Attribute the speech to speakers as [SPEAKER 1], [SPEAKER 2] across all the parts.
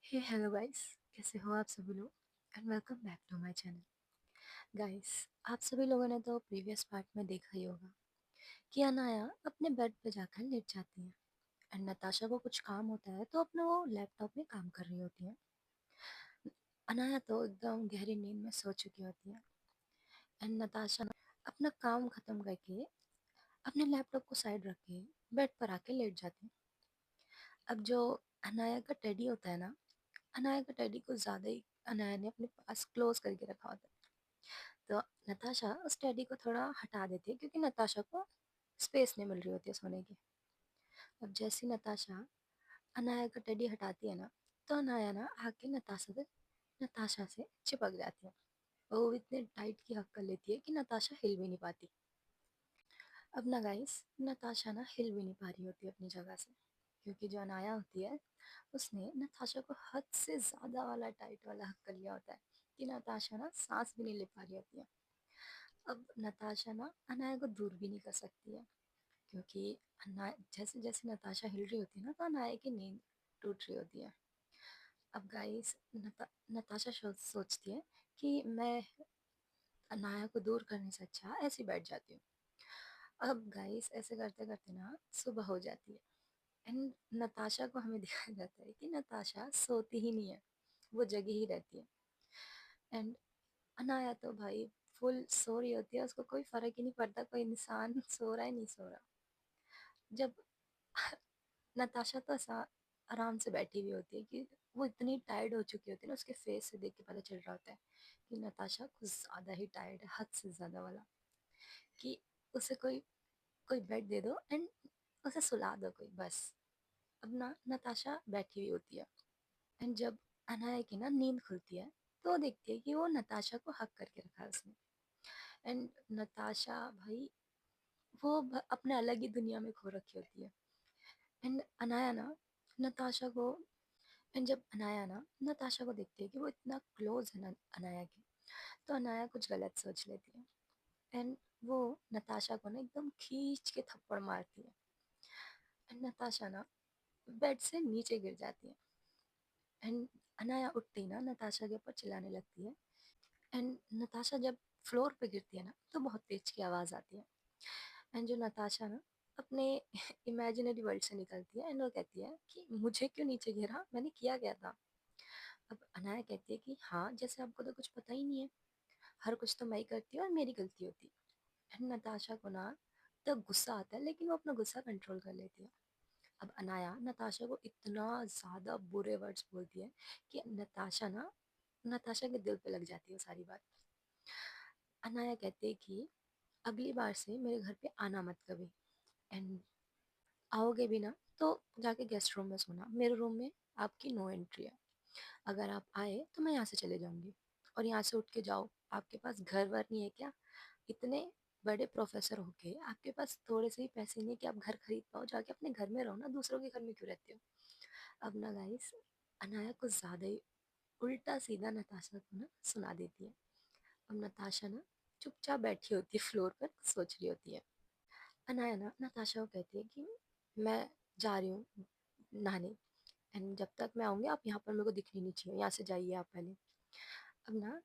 [SPEAKER 1] हे hello guys, कैसे हो आप सभी लोग and welcome back to my channel. Guys, आप सभी लोगों ने तो प्रीवियस पार्ट में देखा ही होगा कि अनाया अपने बेड पे जाकर लेट जाती है एंड नताशा को कुछ काम होता है तो अपना वो लैपटॉप में काम कर रही होती है। अनाया तो एकदम गहरी नींद में सो चुकी होती है एंड नताशा ना अपना काम खत्म करके अपने लैपटॉप को साइड रख के बेड पर आके लेट जाती है। अब जो अनाया का टेडी होता है ना, अनाया का टेडी को ज़्यादा ही अनाया ने अपने पास क्लोज करके रखा होता है। तो नताशा उस टेडी को थोड़ा हटा देती है क्योंकि नताशा को स्पेस नहीं मिल रही होती है सोने की। अब जैसी नताशा अनाया का टेडी हटाती है ना, तो अनाया ना आके नताशा से चिपक जाती है और वो इतने टाइट की हक कर लेती है कि नताशा हिल भी नहीं पाती। अब ना गाइस, नताशा ना हिल भी नहीं पा रही होती है अपनी जगह से, क्योंकि जो अनाया होती है उसने नताशा को हद से ज़्यादा वाला टाइट वाला हक कर लिया होता है कि नताशा ना सांस भी नहीं ले पा रही होती है। अब नताशा ना अनाया को दूर भी नहीं कर सकती है, क्योंकि अनाया जैसे जैसे नताशा हिल रही होती है ना, तो अनाया की नींद टूट रही होती है। अब गाइस, नताशा सोचती है कि मैं अनाया को दूर करने से अच्छा ऐसे ही बैठ जाती हूँ। अब गाइस, ऐसे करते करते ना सुबह हो जाती है एंड नताशा को हमें दिखाया जाता है कि नताशा सोती ही नहीं है, वो जगी ही रहती है। एंड अनाया तो भाई फुल सो रही होती है, उसको कोई फर्क ही नहीं पड़ता कोई इंसान सो रहा है नहीं सो रहा। जब नताशा तो ऐसा आराम से बैठी हुई होती है कि वो इतनी टायर्ड हो चुकी होती है ना, उसके फेस से देख के पता चल रहा होता है कि नताशा कुछ ज़्यादा ही टायर्ड है, हद से ज़्यादा वाला, कि उसे कोई कोई बेड दे दो एंड उसे सुला दो कोई बस। अब ना नताशा बैठी हुई होती है एंड जब अनाया की ना नींद खुलती है तो वो देखती है कि वो नताशा को हक करके रखा है उसने। एंड नताशा भाई अपने अलग ही दुनिया में खो रखी होती है। एंड अनाया ना नताशा को एंड जब अनाया ना नताशा को देखती है कि वो इतना क्लोज है ना अनाया के, तो अनाया कुछ गलत सोच लेती है एंड वो नताशा को ना एकदम खींच के थप्पड़ मारती है एंड नताशा ना बेड से नीचे गिर जाती है एंड अनाया उठती ही ना नताशा के ऊपर चिल्लाने लगती है एंड नताशा जब फ्लोर पे गिरती है ना, तो बहुत तेज की आवाज़ आती है एंड जो नताशा ना अपने इमेजिनरी वर्ल्ड से निकलती है एंड वो कहती है कि मुझे क्यों नीचे गिरा, मैंने किया क्या था। अब अनाया कहती है कि हाँ, जैसे आपको तो कुछ पता ही नहीं है, हर कुछ तो मैं ही करती हूँ और मेरी गलती होती है। एंड नताशा को ना तो गुस्सा आता है, लेकिन वो अपना गुस्सा कंट्रोल कर लेती है। अब अनाया नताशा को इतना ज़्यादा बुरे वर्ड्स बोलती है कि नताशा के दिल पे लग जाती है वो सारी बात। अनाया कहती है कि अगली बार से मेरे घर पे आना मत कभी एंड आओगे भी ना तो जाके गेस्ट रूम में सोना, मेरे रूम में आपकी नो एंट्री है। अगर आप आए तो मैं यहाँ से चले जाऊंगी और यहाँ से उठ के जाओ। आपके पास घर वर नहीं है क्या? इतने बड़े प्रोफेसर होके आपके पास थोड़े से ही पैसे नहीं है कि आप घर खरीद पाओ? जाके अपने घर में रहो ना, दूसरों के घर में क्यों रहते हो? अब ना गाइस, अनाया कुछ ज़्यादा ही उल्टा सीधा नताशा को ना सुना देती है। अब नताशा ना चुपचाप बैठी होती है फ्लोर पर, सोच रही होती है। अनाया ना नताशा को कहती है कि मैं जा रही हूँ नहाने एंड जब तक मैं आऊँगी आप यहाँ पर मेरे को दिखनी नहीं चाहिए, यहाँ से जाइए आप पहले। अब ना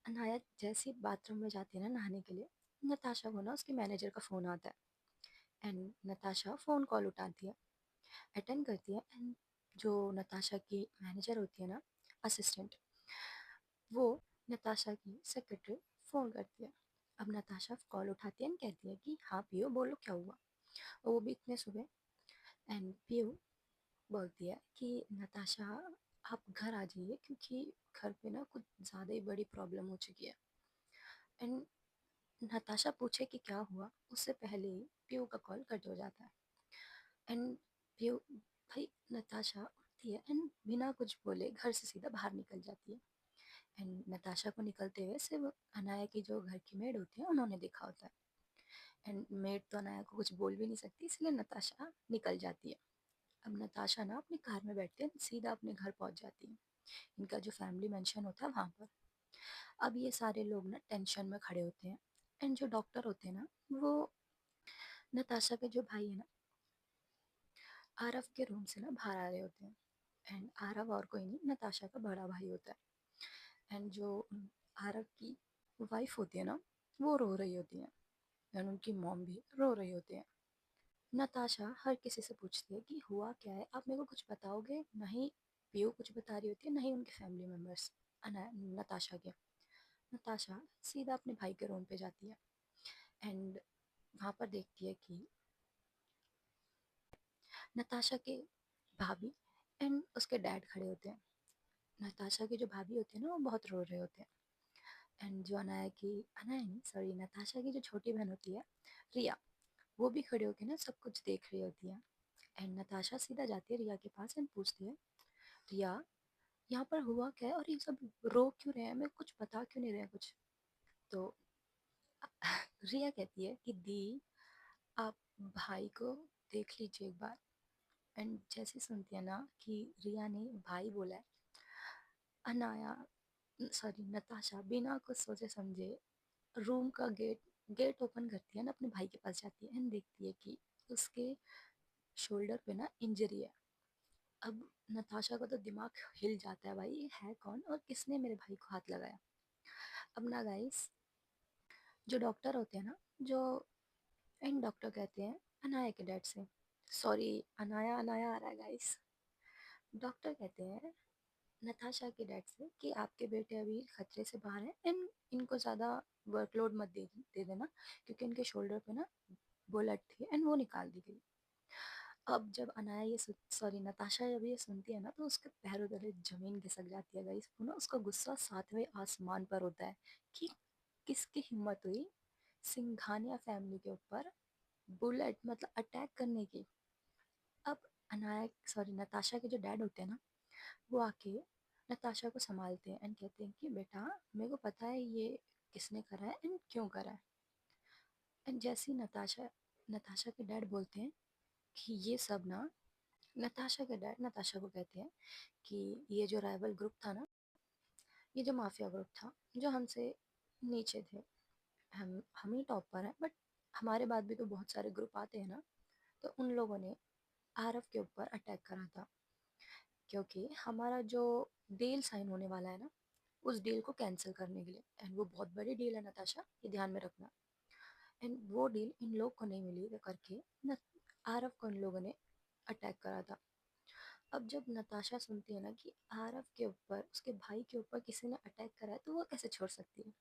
[SPEAKER 1] अनाया जैसे बाथरूम में जाती है ना नहाने के लिए, नताशा को ना उसके मैनेजर का फ़ोन आता है एंड नताशा फ़ोन कॉल उठाती है, अटेंड करती है एंड जो नताशा की मैनेजर होती है ना, असिस्टेंट, वो नताशा की सेक्रेटरी फ़ोन करती है। अब नताशा कॉल उठाती है एंड कहती है कि हाँ पियो, बोलो क्या हुआ, और वो भी इतने सुबह। एंड पियो बोलती है कि नताशा आप घर आ जाइए, क्योंकि घर पे ना कुछ ज़्यादा ही बड़ी प्रॉब्लम हो चुकी है। एंड नताशा पूछे कि क्या हुआ, उससे पहले ही पीयू का कॉल कट हो जाता है एंड पीयू भाई, नताशा उठती है एंड बिना कुछ बोले घर से सीधा बाहर निकल जाती है एंड नताशा को निकलते हुए सिर्फ अनाया की जो घर की मेड होती है उन्होंने देखा होता है एंड मेड तो अनाया को कुछ बोल भी नहीं सकती, इसलिए नताशा निकल जाती है। अब नताशा ना अपनी कार में बैठते हैं सीधा अपने घर पहुंच जाती है, इनका जो फैमिली मेंशन होता है वहाँ पर। अब ये सारे लोग ना टेंशन में खड़े होते हैं एंड जो डॉक्टर होते हैं ना, वो नताशा के जो भाई है ना, आरव के रूम से ना बाहर आ रहे होते हैं एंड आरव और कोई नहीं, नताशा का बड़ा भाई होता है। एंड जो आरव की वाइफ होती है ना, वो रो रही होती है, एंड उनकी मॉम भी रो रही होती है। नताशा हर किसी से पूछती है कि हुआ क्या है, आप मेरे को कुछ बताओगे? नहीं पीयू कुछ बता रही होती है, नहीं उनके फैमिली मेम्बर्स नताशा के। नताशा सीधा अपने भाई के रूम पे जाती है, एंड वहाँ पर देखती है कि नताशा के भाभी एंड उसके डैड खड़े होते हैं। नताशा की जो भाभी होती है ना, वो बहुत रो रहे होते हैं। एंड जो अनाया नहीं सॉरी, नताशा की जो छोटी बहन होती है, रिया, वो भी खड़े होके ना सब कुछ देख रही होती है। एंड नताशा सीधा जाती है रिया के पास एंड पूछती है, रिया, यहाँ पर हुआ क्या है और ये सब रो क्यों रहे हैं, मैं कुछ बता क्यों नहीं रहे हैं कुछ? तो रिया कहती है कि दी, आप भाई को देख लीजिए एक बार। एंड जैसे सुनती है ना कि रिया ने भाई बोला है, अनाया सॉरी नताशा बिना कुछ सोचे समझे रूम का गेट गेट ओपन करती है ना, अपने भाई के पास जाती है एंड देखती है कि उसके शोल्डर पे ना इंजरी है। अब नताशा का तो दिमाग हिल जाता है, भाई ये है कौन और किसने मेरे भाई को हाथ लगाया? अब ना गाइस, जो डॉक्टर होते हैं ना, जो इन डॉक्टर कहते हैं अनाया के डैड से, सॉरी अनाया अनाया आ रहा है गाइस। डॉक्टर कहते हैं नताशा के डैड से कि आपके बेटे अभी खतरे से बाहर हैं एंड इनको ज़्यादा वर्कलोड मत दे देना, क्योंकि इनके शोल्डर पे ना बुलेट थी एंड वो निकाल दी गई। अब जब अनाया ये सॉरी नताशा जब ये सुनती है ना, तो उसके पैरों तले जमीन खिसक जाती है गाइस। वो ना उसका गुस्सा सातवें आसमान पर होता है कि किसकी हिम्मत हुई सिंघानिया फैमिली के ऊपर बुलेट मतलब अटैक करने की। अब अनाया सॉरी नताशा के जो डैड होते हैं ना, वो आके नताशा को संभालते हैं एंड कहते हैं कि बेटा, मेरे को पता है ये किसने करा है एंड क्यों करा है। एंड जैसी नताशा के डैड बोलते हैं कि ये सब ना, नताशा के डैड नताशा को कहते हैं कि ये जो राइवल ग्रुप था ना, ये जो माफिया ग्रुप था, जो हमसे नीचे थे, हम ही टॉप पर हैं, बट हमारे बाद भी तो बहुत सारे ग्रुप आते हैं ना, तो उन लोगों ने आरव के ऊपर अटैक करा था, क्योंकि हमारा जो डील साइन होने वाला है ना, उस डील को कैंसिल करने के लिए। एंड वो बहुत बड़ी डील है नताशा, ये ध्यान में रखना। एंड वो डील इन लोग को नहीं मिली, वो करके न आरव को इन लोगों ने अटैक करा था। अब जब नताशा सुनती है ना कि आरव के ऊपर, उसके भाई के ऊपर किसी ने अटैक करा है, तो वो कैसे छोड़ सकती है?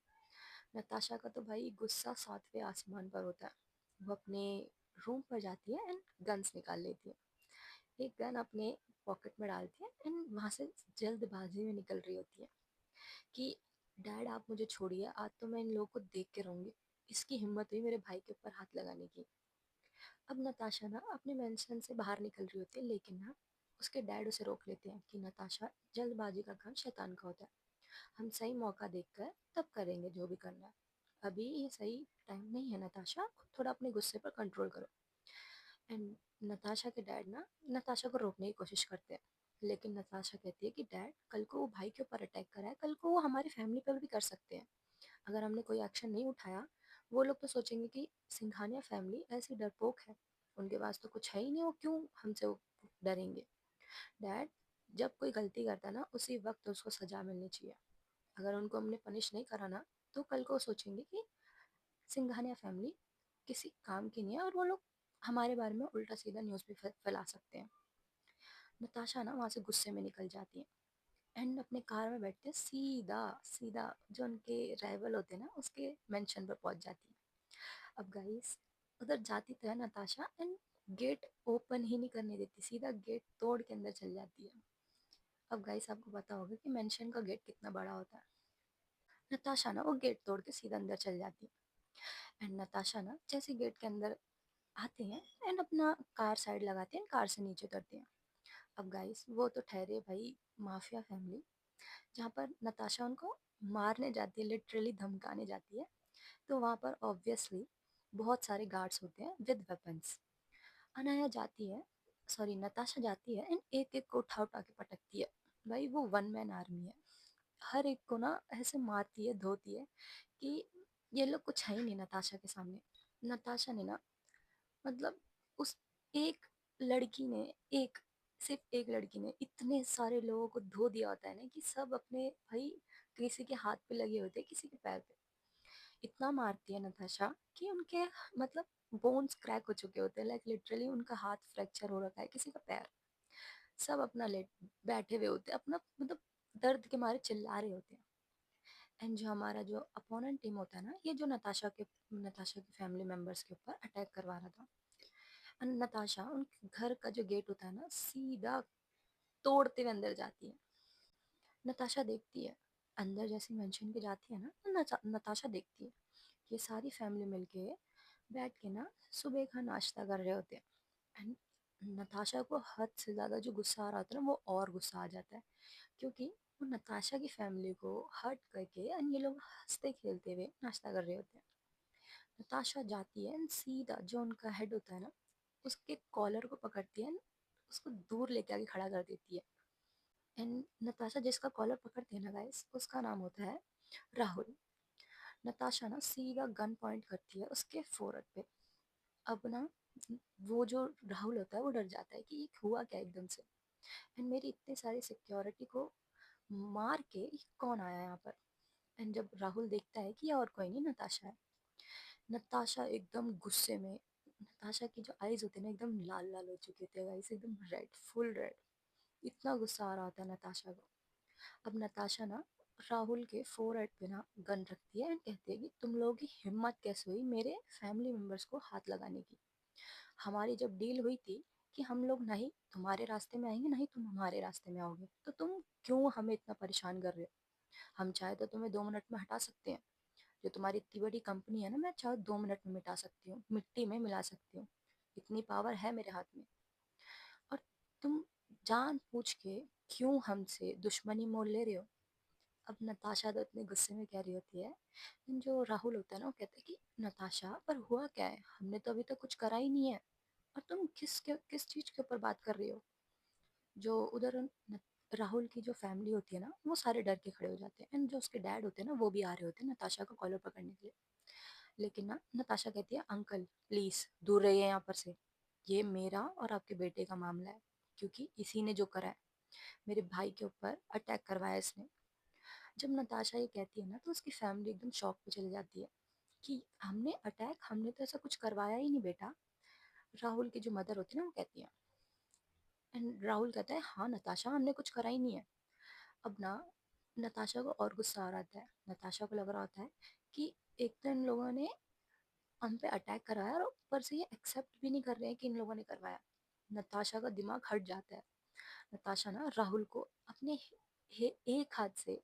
[SPEAKER 1] नताशा का तो भाई गुस्सा सातवें आसमान पर होता है। वो अपने रूम पर जाती है एंड गन्स निकाल लेती है, एक गन अपने पॉकेट में डालती है एंड वहाँ से जल्दबाजी में निकल रही होती है कि डैड आप मुझे छोड़िए, आज तो मैं इन लोगों को देख के रहूँगी, इसकी हिम्मत हुई मेरे भाई के ऊपर हाथ लगाने की। अब नताशा ना अपने मेंशन से बाहर निकल रही होती है, लेकिन ना उसके डैड उसे रोक लेते हैं कि नताशा, जल्दबाजी का काम शैतान का होता है, हम सही मौका देखकर तब करेंगे जो भी करना है, अभी ये सही टाइम नहीं है नताशा, थोड़ा अपने गुस्से पर कंट्रोल करो। एंड नताशा के डैड ना नताशा को रोकने की कोशिश करते हैं, लेकिन नताशा कहती है कि डैड, कल को वो भाई के ऊपर अटैक करा है, कल को वो हमारी फैमिली पर भी कर सकते हैं, अगर हमने कोई एक्शन नहीं उठाया, वो लोग तो सोचेंगे कि सिंघानिया फैमिली ऐसी डरपोक है, उनके पास तो कुछ है ही नहीं, वो क्यों हमसे वो डरेंगे? डैड, जब कोई गलती करता है ना, उसी वक्त उसको सजा मिलनी चाहिए, अगर उनको हमने पनिश नहीं करा ना, तो कल को सोचेंगे कि सिंघानिया फैमिली किसी काम की नहीं है और वो लोग हमारे बारे में उल्टा सीधा न्यूज़ भी फैला सकते हैं। नताशा ना वहाँ से गुस्से में निकल जाती है एंड अपने कार में बैठते हैं, सीधा सीधा जो उनके राइवल होते हैं ना, उसके मेंशन पर पहुंच जाती है। अब गाइस, उधर जाती तो है नताशा एंड गेट ओपन ही नहीं करने देती, सीधा गेट तोड़ के अंदर चल जाती है। अब गाइस, आपको पता होगा कि मेंशन का गेट कितना बड़ा होता है। नताशा ना वो गेट तोड़ के सीधा अंदर चल जाती है एंड नताशा ना जैसे गेट के अंदर आते हैं एंड अपना कार साइड लगाते हैं, कार से नीचे उतरते हैं। अब गाइस, वो तो ठहरे भाई माफिया फैमिली, जहाँ पर नताशा उनको मारने जाती है, लिटरली धमकाने जाती है, तो वहाँ पर ऑब्वियसली बहुत सारे गार्ड्स होते हैं विद वेपन्स। अनाया जाती है, सॉरी नताशा जाती है एंड एक एक को उठा उठा के पटकती है। भाई वो वन मैन आर्मी है, हर एक को ना ऐसे मारती है धोती है कि ये लोग कुछ है ही नहीं नताशा के सामने। नताशा ने ना मतलब उस एक लड़की ने एक सिर्फ एक लड़की ने इतने सारे लोगों को धो दिया होता है ना कि सब अपने भाई किसी के हाथ पे लगे होते हैं, किसी के पैर पे। इतना मारती है नताशा कि उनके मतलब बोन्स क्रैक हो चुके होते हैं, लाइक लिटरली उनका हाथ फ्रैक्चर हो रखा है, किसी का पैर। सब अपना लेट बैठे हुए होते हैं, अपना मतलब दर्द के मारे चिल्ला रहे होते हैं। एंड जो हमारा जो अपोनेंट टीम होता है ना, ये जो नताशा के फैमिली मेंबर्स के ऊपर अटैक करवा रहा था। एंड नताशा उनके घर का जो गेट होता है ना, सीधा तोड़ते हुए अंदर जाती है। नताशा देखती है, अंदर जैसे मेंशन के जाती है ना, तो नताशा देखती है ये सारी फैमिली मिलके बैठ के ना सुबह का नाश्ता कर रहे होते हैं। एंड नताशा को हद से ज़्यादा जो गुस्सा आ रहा होता है ना, वो और गुस्सा आ जाता है, क्योंकि वो नताशा की फैमिली को हर्ट करके एंड ये लोग हंसते खेलते हुए नाश्ता कर रहे होते हैं। नताशा जाती है एंड सीधा जो उनका हेड होता है ना, उसके कॉलर को पकड़ती है and उसको दूर लेके आके खड़ा कर देती है। एंड नताशा जिसका कॉलर पकड़ती है ना गाइस, उसका नाम होता है राहुल। नताशा ना सीधा गन पॉइंट करती है उसके फोrehead पे। अब ना वो जो राहुल होता है वो डर जाता है कि ये हुआ क्या एकदम से, एंड मेरी इतनी सारी सिक्योरिटी को मार के ये कौन आया यहाँ पर। एंड जब राहुल देखता है कि ये और कोई नहीं नताशा है, नताशा एकदम गुस्से में, नताशा की जो आईज होते हैं ना एकदम लाल लाल हो चुके थे गाइस, एकदम रेड, फुल रेड। इतना गुस्सा आ रहा होता है नताशा को। अब नताशा ना राहुल के फोरहेड पे ना गन रखती है एंड कहती है कि तुम लोगों की हिम्मत कैसे हुई मेरे फैमिली मेंबर्स को हाथ लगाने की। हमारी जब डील हुई थी कि हम लोग नहीं तुम्हारे रास्ते में आएंगे, नहीं तुम हमारे रास्ते में आओगे, तो तुम क्यों हमें इतना परेशान कर रहे हो। हम चाहे तो तुम्हें 2 मिनट में हटा सकते हैं। जो तुम्हारी इतनी बड़ी कंपनी है ना, मैं चाहे 2 मिनट में मिटा सकती हूँ, मिट्टी में मिला सकती हूँ। इतनी पावर है मेरे हाथ में। और तुम जान पूछ के क्यों हमसे दुश्मनी मोल ले रहे हो। अब नताशा तो इतने गुस्से में कह रही होती है, जो राहुल होता है ना वो कहता है कि नताशा पर हुआ क्या है, हमने तो अभी तक कुछ करा ही नहीं है, और तुम किस चीज के ऊपर बात कर रही हो। जो उधर राहुल की जो फैमिली होती है ना, वो सारे डर के खड़े हो जाते हैं, एंड जो उसके डैड होते हैं ना वो भी आ रहे होते हैं नताशा का कॉलर पकड़ने के लिए। लेकिन ना नताशा कहती है अंकल प्लीज दूर रहिए यहाँ पर से, ये मेरा और आपके बेटे का मामला है, क्योंकि इसी ने जो करा है, मेरे भाई के ऊपर अटैक करवाया इसने। जब नताशा ये कहती है ना, तो उसकी फैमिली एकदम शॉक पे चली जाती है कि हमने तो ऐसा कुछ करवाया ही नहीं बेटा। राहुल की जो मदर होती है ना वो कहती है, एंड राहुल कहता है हाँ नताशा हमने कुछ करा ही नहीं है। अब ना नताशा को और गुस्सा आ रहा था है, नताशा को लग रहा होता है कि एक तो इन लोगों ने हम पे अटैक कराया और ऊपर से ये एक्सेप्ट भी नहीं कर रहे हैं कि इन लोगों ने करवाया। नताशा का दिमाग हट जाता है। नताशा ना राहुल को अपने एक हाथ से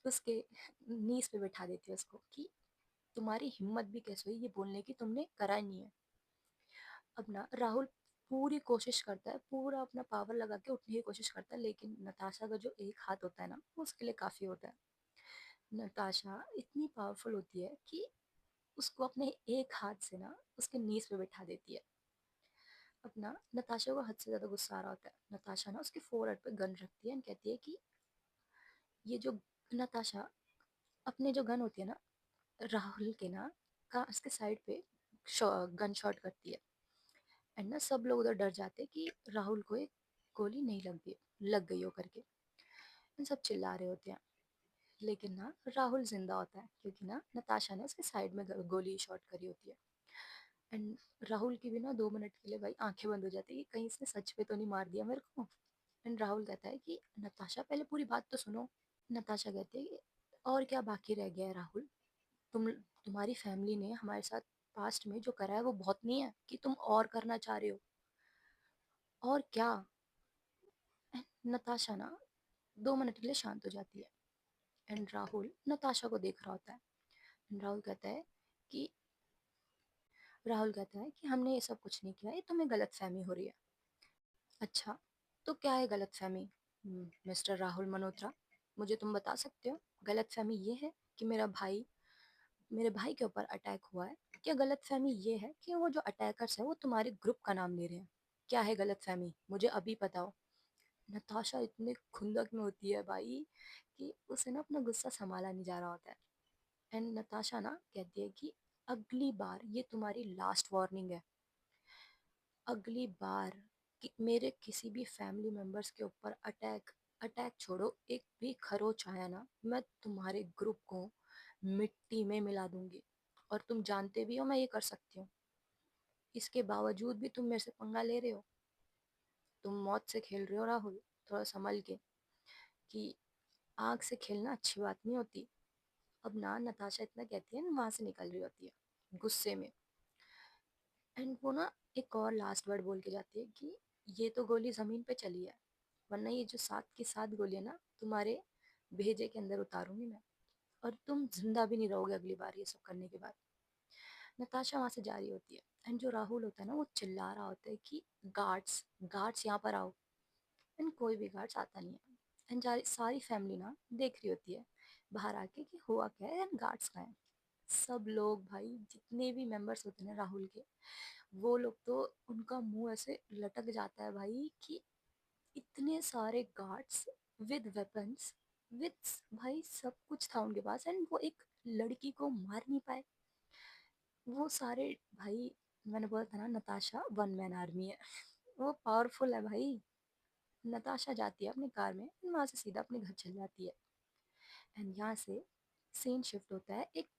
[SPEAKER 1] उसके नीज पे बैठा देती है उसको कि तुम्हारी हिम्मत भी कैसे हुई ये बोलने की, तुमने करा नहीं है। अब ना राहुल पूरी कोशिश करता है, पूरा अपना पावर लगा के उठने की कोशिश करता है, लेकिन नताशा का जो एक हाथ होता है ना वो उसके लिए काफी होता है। नताशा इतनी पावरफुल होती है कि उसको अपने एक हाथ से ना उसके नीज पे बैठा देती है। अपना नताशा को हद से ज्यादा गुस्सा आ रहा होता है, नताशा ना उसके फोरहेड पे गन रखती है और कहती है कि ये जो नताशा अपने जो गन होती है ना राहुल के ना का उसके साइड पे गन शॉट करती है। एंड ना सब लोग उधर डर जाते हैं कि राहुल को एक गोली नहीं लग गई हो करके। इन सब चिल्ला रहे होते हैं, लेकिन ना राहुल जिंदा होता है क्योंकि ना नताशा ने उसके साइड में गोली शॉट करी होती है। एंड राहुल की भी ना 2 मिनट के लिए भाई आंखें बंद हो जाती है कि कहीं इसने सच पे तो नहीं मार दिया मेरे को। एंड राहुल कहता है कि नताशा पहले पूरी बात तो सुनो। नताशा कहती है कि और क्या बाकी रह गया है राहुल, तुम्हारी फैमिली ने हमारे साथ पास्ट में जो करा है वो बहुत नहीं है कि तुम और करना चाह रहे हो, और क्या। नताशा ना 2 मिनट के लिए शांत हो जाती है। एंड नताशा को देख रहा होता है। एंड कि राहुल कहता है कि हमने ये सब कुछ नहीं किया, ये तुम्हें गलत फहमी हो रही है। अच्छा, तो क्या है गलत फहमी मिस्टर राहुल मल्होत्रा, मुझे तुम बता सकते हो। गलत फहमी ये है कि मेरे भाई के ऊपर अटैक हुआ है, क्या गलत फहमी ये है कि वो जो अटैकर्स है वो तुम्हारे ग्रुप का नाम ले रहे हैं। क्या है गलत फहमी, मुझे अभी बताओ। नताशा इतने खुंदक में होती है भाई कि उसे ना अपना गुस्सा संभाला नहीं जा रहा होता है। एंड नताशा ना कहती है कि अगली बार ये तुम्हारी लास्ट वार्निंग है, अगली बार कि मेरे किसी भी फैमिली मेंबर्स के ऊपर अटैक अटैक छोड़ो, एक भी खरोच आया ना, मैं तुम्हारे ग्रुप को मिट्टी में मिला दूंगी। और तुम जानते भी हो मैं ये कर सकती हूँ। इसके बावजूद भी तुम मेरे से पंगा ले रहे हो। तुम मौत से खेल रहे हो राहुल, थोड़ा संभल के। कि आग से खेलना अच्छी बात नहीं होती। अब ना नताशा इतना कहती है ना, वहां से निकल रही होती है गुस्से में। एंड वो ना एक और लास्ट वर्ड बोल के जाती है कि ये तो गोली जमीन पे चली है, वरना ये जो 7 की 7 गोलियां ना तुम्हारे भेजे के अंदर उतारूंगी मैं, और तुम जिंदा भी नहीं रहोगे अगली बार ये सब करने के बाद। नताशा वहां से जा रही होती है। एंड जो राहुल होता है ना, वो चिल्ला रहा होता है कि गार्ड्स गार्ड्स यहाँ पर आओ। एंड कोई भी गार्ड्स आता नहीं है। एंड सारी फैमिली ना देख रही होती है बाहर आके कि हुआ क्या है एंड गार्ड्स कहाँ हैं। सब लोग भाई, जितने भी मेंबर्स होते हैं ना राहुल के, वो लोग तो उनका मुंह ऐसे लटक जाता है भाई कि इतने सारे गार्ड्स विद वेपन्स, विद, भाई सब कुछ था उनके पास, एंड वो एक लड़की को मार नहीं पाए। वो सारे, भाई मैंने बोला था ना नताशा वन मैन आर्मी है। वो पावरफुल है भाई। नताशा जाती है अपनी कार में, वहां से सीधा अपने घर चल जाती है। एंड यहाँ से सीन शिफ्ट होता है एक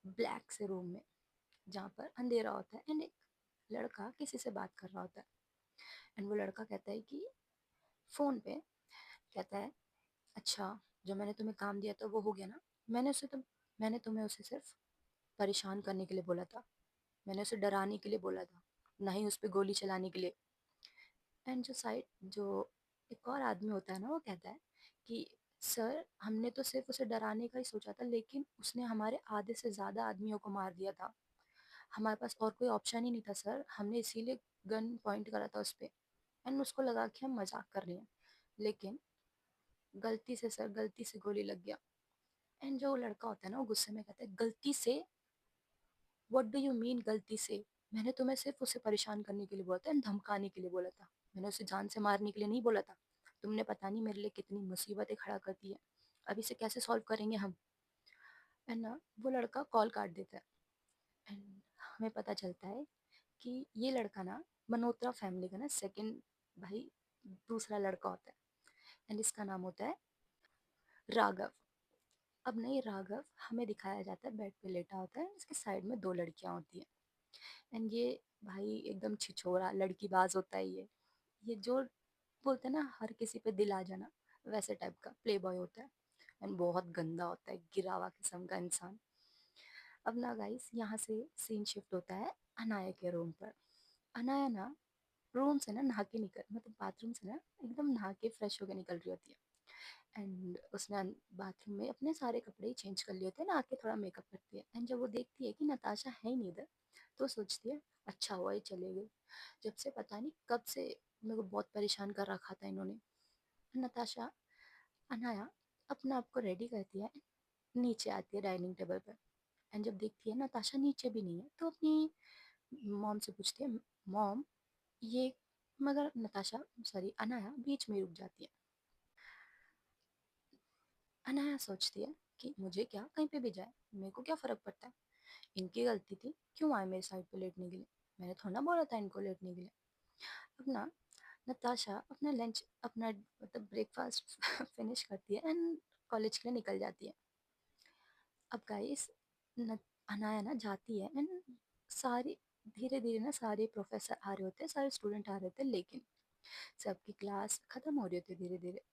[SPEAKER 1] ब्लैक से रूम में, जहाँ पर अंधेरा होता है एंड एक लड़का किसी से बात कर रहा होता है। एंड वो लड़का कहता है कि फोन पे कहता है, अच्छा जो मैंने तुम्हें काम दिया था वो हो गया ना। मैंने तुम्हें उसे सिर्फ परेशान करने के लिए बोला था। मैंने उसे डराने के लिए बोला था, ना ही उस पर गोली चलाने के लिए। एंड जो एक और आदमी होता है ना, वो कहता है कि सर हमने तो सिर्फ उसे डराने का ही सोचा था, लेकिन उसने हमारे आधे से ज़्यादा आदमियों को मार दिया था। हमारे पास और कोई ऑप्शन ही नहीं था सर, हमने इसीलिए गन पॉइंट करा था उस पर। एंड उसको लगा कि हम मजाक कर रहे हैं, लेकिन गलती से सर, गलती से गोली लग गया। एंड जो लड़का होता है ना, वो गुस्से में कहता है, गलती से? व्हाट डू यू मीन गलती से? मैंने तुम्हें सिर्फ उसे परेशान करने के लिए बोला था, धमकाने के लिए बोला था। मैंने उसे जान से मारने के लिए नहीं बोला था। तुमने पता नहीं मेरे लिए कितनी मुसीबतें खड़ा कर दी है। अब इसे कैसे सॉल्व करेंगे हम? है ना, वो लड़का कॉल काट देता है। एंड हमें पता चलता है कि ये लड़का ना मल्होत्रा फैमिली का ना सेकंड, भाई दूसरा लड़का होता है। एंड इसका नाम होता है राघव। अब नहीं, राघव हमें दिखाया जाता है बेड पे लेटा होता है, इसके साइड में 2 लड़कियां होती हैं। एंड ये भाई एकदम छिछोरा लड़की बाज होता है ये जो बोलते हैं ना हर किसी पे दिल आ जाना, वैसे टाइप का प्ले बॉय होता है। एंड बहुत गंदा होता है, गिरा हुआ किस्म का इंसान। अब ना गाइस, यहाँ से सीन शिफ्ट होता है अनाया के रूम पर। अनाया ना रूम से ना नहा के निकल, मतलब बाथरूम से ना एकदम नहा के फ्रेश होके निकल रही होती है। एंड उसने बाथरूम में अपने सारे कपड़े ही चेंज कर लिए होते हैं ना, आके थोड़ा मेकअप करती है। एंड जब वो देखती है कि नताशा है ही नहीं इधर, तो सोचती है अच्छा हुआ ये चले गए, जब से पता नहीं कब से मेरे को बहुत परेशान कर रखा था इन्होंने। नताशा, अनाया अपना आप को रेडी करती है, नीचे आती है डाइनिंग टेबल पर। एंड जब देखती है नताशा नीचे भी नहीं है, तो अपनी मॉम से पूछती है, मॉम ये, मगर नताशा, सॉरी अनाया बीच में रुक जाती है। अनाया सोचती है कि मुझे क्या, कहीं पे भी जाए मेरे को क्या फ़र्क पड़ता है। इनकी गलती थी, क्यों आए मेरे साइड पे लेटने के लिए? मैंने थोड़ा ना बोला था इनको लेटने के लिए। अब ना नताशा अपना लंच, अपना मतलब ब्रेकफास्ट फिनिश करती है एंड कॉलेज के लिए निकल जाती है। अब गाइस, अनाया ना जाती है एंड सारी, धीरे धीरे ना सारे प्रोफेसर आ रहे होते हैं, सारे स्टूडेंट आ रहे होते हैं, लेकिन सबकी क्लास खत्म हो रही होती है धीरे धीरे।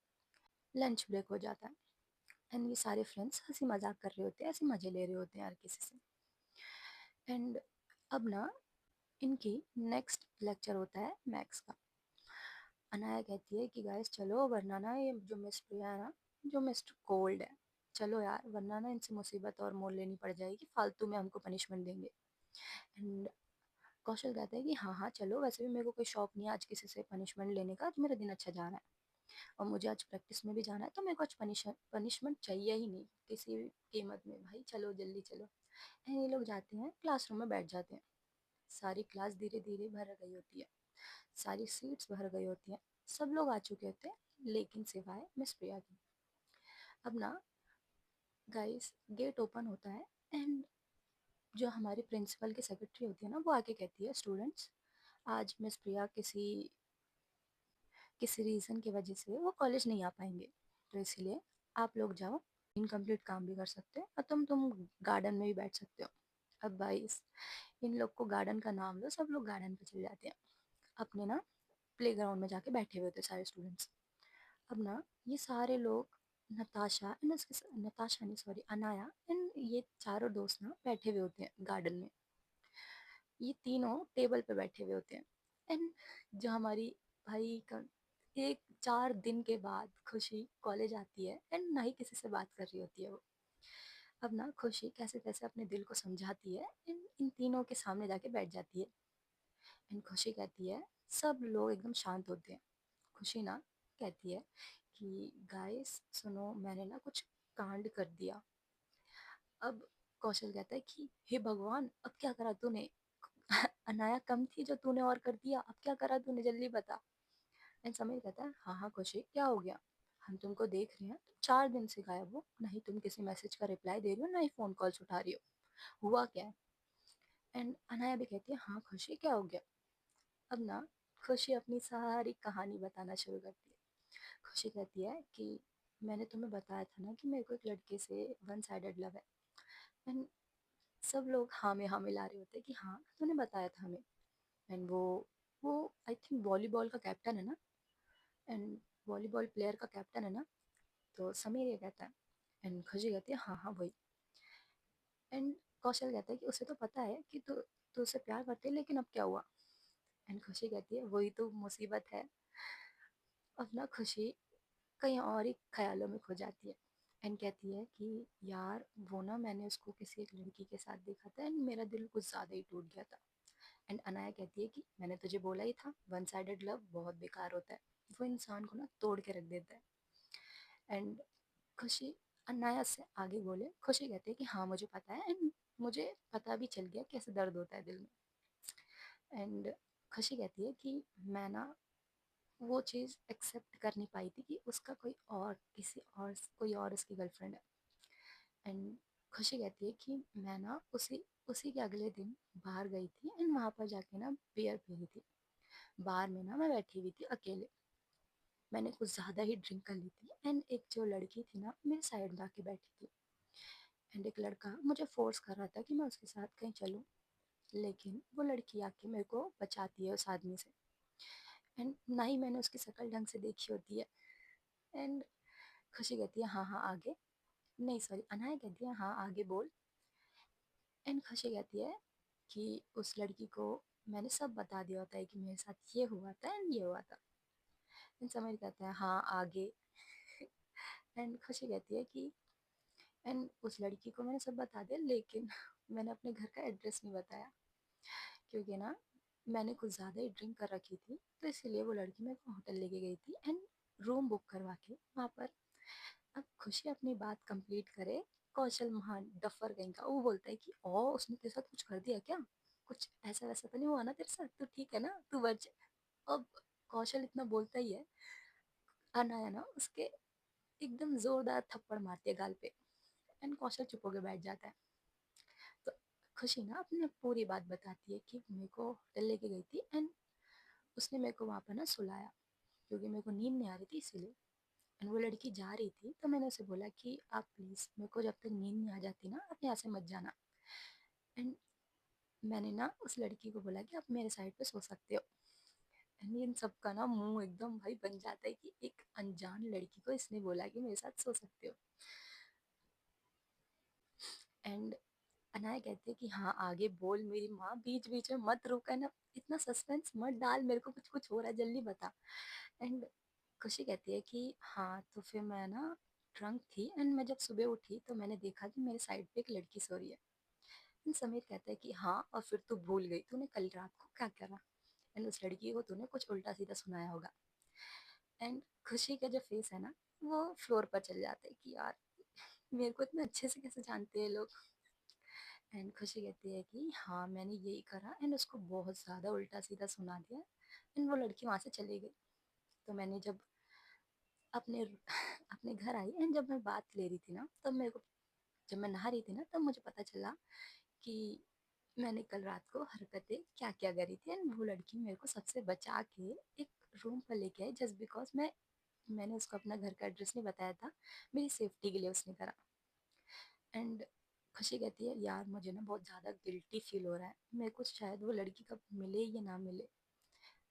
[SPEAKER 1] लंच ब्रेक हो जाता है एंड ये सारे फ्रेंड्स हंसी मजाक कर रहे होते हैं, ऐसे मजे ले रहे होते हैं हर किसी से। एंड अब ना इनकी नेक्स्ट लेक्चर होता है मैथ्स का। अनाया कहती है कि गाइस चलो, वरना ना ये जो मिस प्रिया है ना, जो मिस्टर कोल्ड है, चलो यार, वरना ना इनसे मुसीबत और मोल लेनी पड़ जाएगी, फालतू में हमको पनिशमेंट देंगे। एंड कौशल कहता है कि हाँ हाँ चलो, वैसे भी मेरे को कोई शौक नहीं है आज किसी से पनिशमेंट लेने का, आज मेरा दिन अच्छा जा रहा है और मुझे आज प्रैक्टिस में भी जाना है, तो मेरे को आज पनिशमेंट चाहिए ही नहीं किसी भी कीमत में, भाई चलो जल्दी चलो। एंड ये लोग जाते हैं क्लासरूम में बैठ जाते हैं। सारी क्लास धीरे धीरे भर गई होती है, सारी सीट्स भर गई होती हैं, सब लोग आ चुके होते हैं लेकिन सिवाय मिस प्रिया की। अब ना गाइस, गेट ओपन होता है एंड जो हमारी प्रिंसिपल की सेक्रेटरी होती है ना, वो आके कहती है, स्टूडेंट्स आज मिस प्रिया किसी किसी रीज़न की वजह से वो कॉलेज नहीं आ पाएंगे, तो इसलिए आप लोग जाओ, इनकम्प्लीट काम भी कर सकते हो और तुम गार्डन में भी बैठ सकते हो। अब भाई इन लोग को गार्डन का नाम लो, सब लोग गार्डन पे चले जाते हैं, अपने ना प्लेग्राउंड में जाके बैठे हुए होते सारे स्टूडेंट्स। अब ना ये सारे लोग, नताशा एंड नताशा नहीं सॉरी अनाया एंड ये चारों दोस्त ना बैठे हुए होते हैं गार्डन में। ये तीनों टेबल पे बैठे हुए होते हैं एंड जो हमारी भाई का एक 4 दिन के बाद खुशी कॉलेज आती है एंड ना ही किसी से बात कर रही होती है वो। अब ना खुशी कैसे तैसे अपने दिल को समझाती है एंड इन तीनों के सामने जाके बैठ जाती है। एंड खुशी कहती है, सब लोग एकदम शांत होते हैं। खुशी ना कहती है कि गाइस सुनो, मैंने ना कुछ कांड कर दिया। अब कौशल कहता है कि हे भगवान, अब क्या करा तूने? अनाया कम थी जो तूने और कर दिया, अब क्या करा तूने, जल्दी बता। एंड समीर कहता है, हाँ हाँ खुशी, क्या हो गया? हम तुमको देख रहे हैं, तुम 4 दिन से गायब हो, ना ही तुम किसी मैसेज का रिप्लाई दे रही हो, ना ही फोन कॉल्स उठा रही हो, हुआ क्या है? एंड अनाया भी कहती है, हाँ खुशी क्या हो गया? अब ना खुशी अपनी सारी कहानी बताना शुरू करती है। खुशी कहती है कि मैंने तुम्हें बताया था ना कि मेरे को एक लड़के से वन साइडेड लव है। एंड सब लोग हाँ में हाँ मिला रहे होते हैं कि हाँ तूने बताया था हमें। एंड वो आई थिंक वॉलीबॉल का कैप्टन है ना, एंड वॉलीबॉल प्लेयर का कैप्टन है ना, तो समीर ये कहता है। एंड खुशी कहती है, हाँ हाँ वही। एंड कौशल कहता है कि उसे तो पता है कि तू उसे प्यार करती है, लेकिन अब क्या हुआ? एंड खुशी कहती है, वही तो मुसीबत है। अब ना खुशी कहीं और ही ख्यालों में खो जाती है एंड कहती है कि यार वो ना, मैंने उसको किसी एक लड़की के साथ देखा था एंड मेरा दिल कुछ ज़्यादा ही टूट गया था। एंड अनाया कहती है कि मैंने तुझे बोला ही था, वन साइडेड लव बहुत बेकार होता है, वो इंसान को ना तोड़ के रख देता है। एंड खुशी अनाया से आगे बोले, खुशी कहती है कि हाँ मुझे पता है एंड मुझे पता भी चल गया कैसे दर्द होता है दिल में। एंड खुशी कहती है कि मैं ना वो चीज़ एक्सेप्ट कर नहीं पाई थी कि उसका कोई और किसी और कोई और उसकी गर्लफ्रेंड है। एंड खुशी कहती है कि मैं ना उसी उसी के अगले दिन बाहर गई थी एंड वहाँ पर जाके ना बियर पी रही थी। बार में ना मैं बैठी हुई थी अकेले, मैंने कुछ ज़्यादा ही ड्रिंक कर ली थी एंड एक जो लड़की थी ना मेरे साइड में आके बैठी थी। एंड एक लड़का मुझे फोर्स कर रहा था कि मैं उसके साथ कहीं चलूँ, लेकिन वो लड़की आके मेरे को बचाती है उस आदमी से। एंड ना ही मैंने उसकी शक्ल ढंग से देखी होती है। एंड खुशी कहती है, हाँ हाँ आगे, नहीं सॉरी अनाया कहती है, हाँ आगे बोल। एंड खुशी कहती है कि उस लड़की को मैंने सब बता दिया होता है कि मेरे साथ ये हुआ था एंड ये हुआ था। एंड समीर कहता है, हाँ आगे। एंड खुशी कहती है कि एंड उस लड़की को मैंने सब बता दिया, लेकिन मैंने अपने घर का एड्रेस नहीं बताया, क्योंकि ना मैंने कुछ ज़्यादा ही ड्रिंक कर रखी थी, तो इसीलिए वो लड़की मेरे को होटल लेके गई थी एंड रूम बुक करवा के वहाँ पर। अब खुशी अपनी बात कंप्लीट करे, कौशल महान डफर कहीं का वो बोलता है कि ओ उसने तेरे साथ कुछ कर दिया क्या? कुछ ऐसा वैसा तो नहीं हुआ ना तेरे साथ? तू ठीक है ना, तू बच। अब कौशल इतना बोलता ही है, अनाया ना उसके एकदम जोरदार थप्पड़ मारती है गाल पे एंड कौशल चुप होके बैठ जाता है। तो खुशी ना अपनी पूरी बात बताती है कि मेरे को होटल लेके गई थी एंड उसने मेरे को वहाँ पर ना सुलाया, क्योंकि मेरे को नींद नहीं आ रही थी इसीलिए। एंड वो लड़की जा रही थी तो मैंने उसे बोला कि आप प्लीज़ मेरे को जब तक नींद नहीं आ जाती ना आप यहाँ से मत जाना। एंड मैंने ना उस लड़की को बोला कि आप मेरे साइड पे सो सकते हो। एंड इन सब का ना मुंह एकदम भाई बन जाता है कि एक अनजान लड़की को इसने बोला कि मेरे साथ सो सकते हो। एंड अनाया कहती है कि हाँ आगे बोल मेरी माँ, बीच बीच में मत रोका ना, इतना सस्पेंस मत डाल, मेरे को कुछ कुछ हो रहा है, जल्दी बता। एंड खुशी कहती है कि हाँ तो फिर मैं ना ड्रंक थी एंड मैं जब सुबह उठी तो मैंने देखा कि मेरे साइड पे एक लड़की सो रही है। एंड समीर कहता है कि हाँ और फिर तू भूल गई तूने कल रात को क्या करा, एंड उस लड़की को तूने कुछ उल्टा सीधा सुनाया होगा। एंड खुशी का जो फेस है ना वो फ्लोर पर चल जाता है कि यार मेरे को इतने अच्छे से कैसे जानते हैं लोग। एंड खुशी कहती है कि हाँ मैंने यही करा एंड उसको बहुत ज़्यादा उल्टा सीधा सुना दिया एंड वो लड़की वहाँ से चली गई। तो मैंने जब अपने अपने घर आई एंड जब मैं बात ले रही थी ना तब मेरे को, जब मैं नहा रही थी ना तब मुझे पता चला कि मैंने कल रात को हरकतें क्या क्या करी थी एंड वो लड़की मेरे को सबसे बचा के एक रूम पर लेके आई जस्ट बिकॉज मैंने उसको अपना घर का एड्रेस नहीं बताया था। मेरी सेफ्टी के लिए उसने करा। एंड खुशी कहती है यार मुझे ना बहुत ज़्यादा गिल्टी फील हो रहा है, मेरे को शायद वो लड़की कब मिले या ना मिले।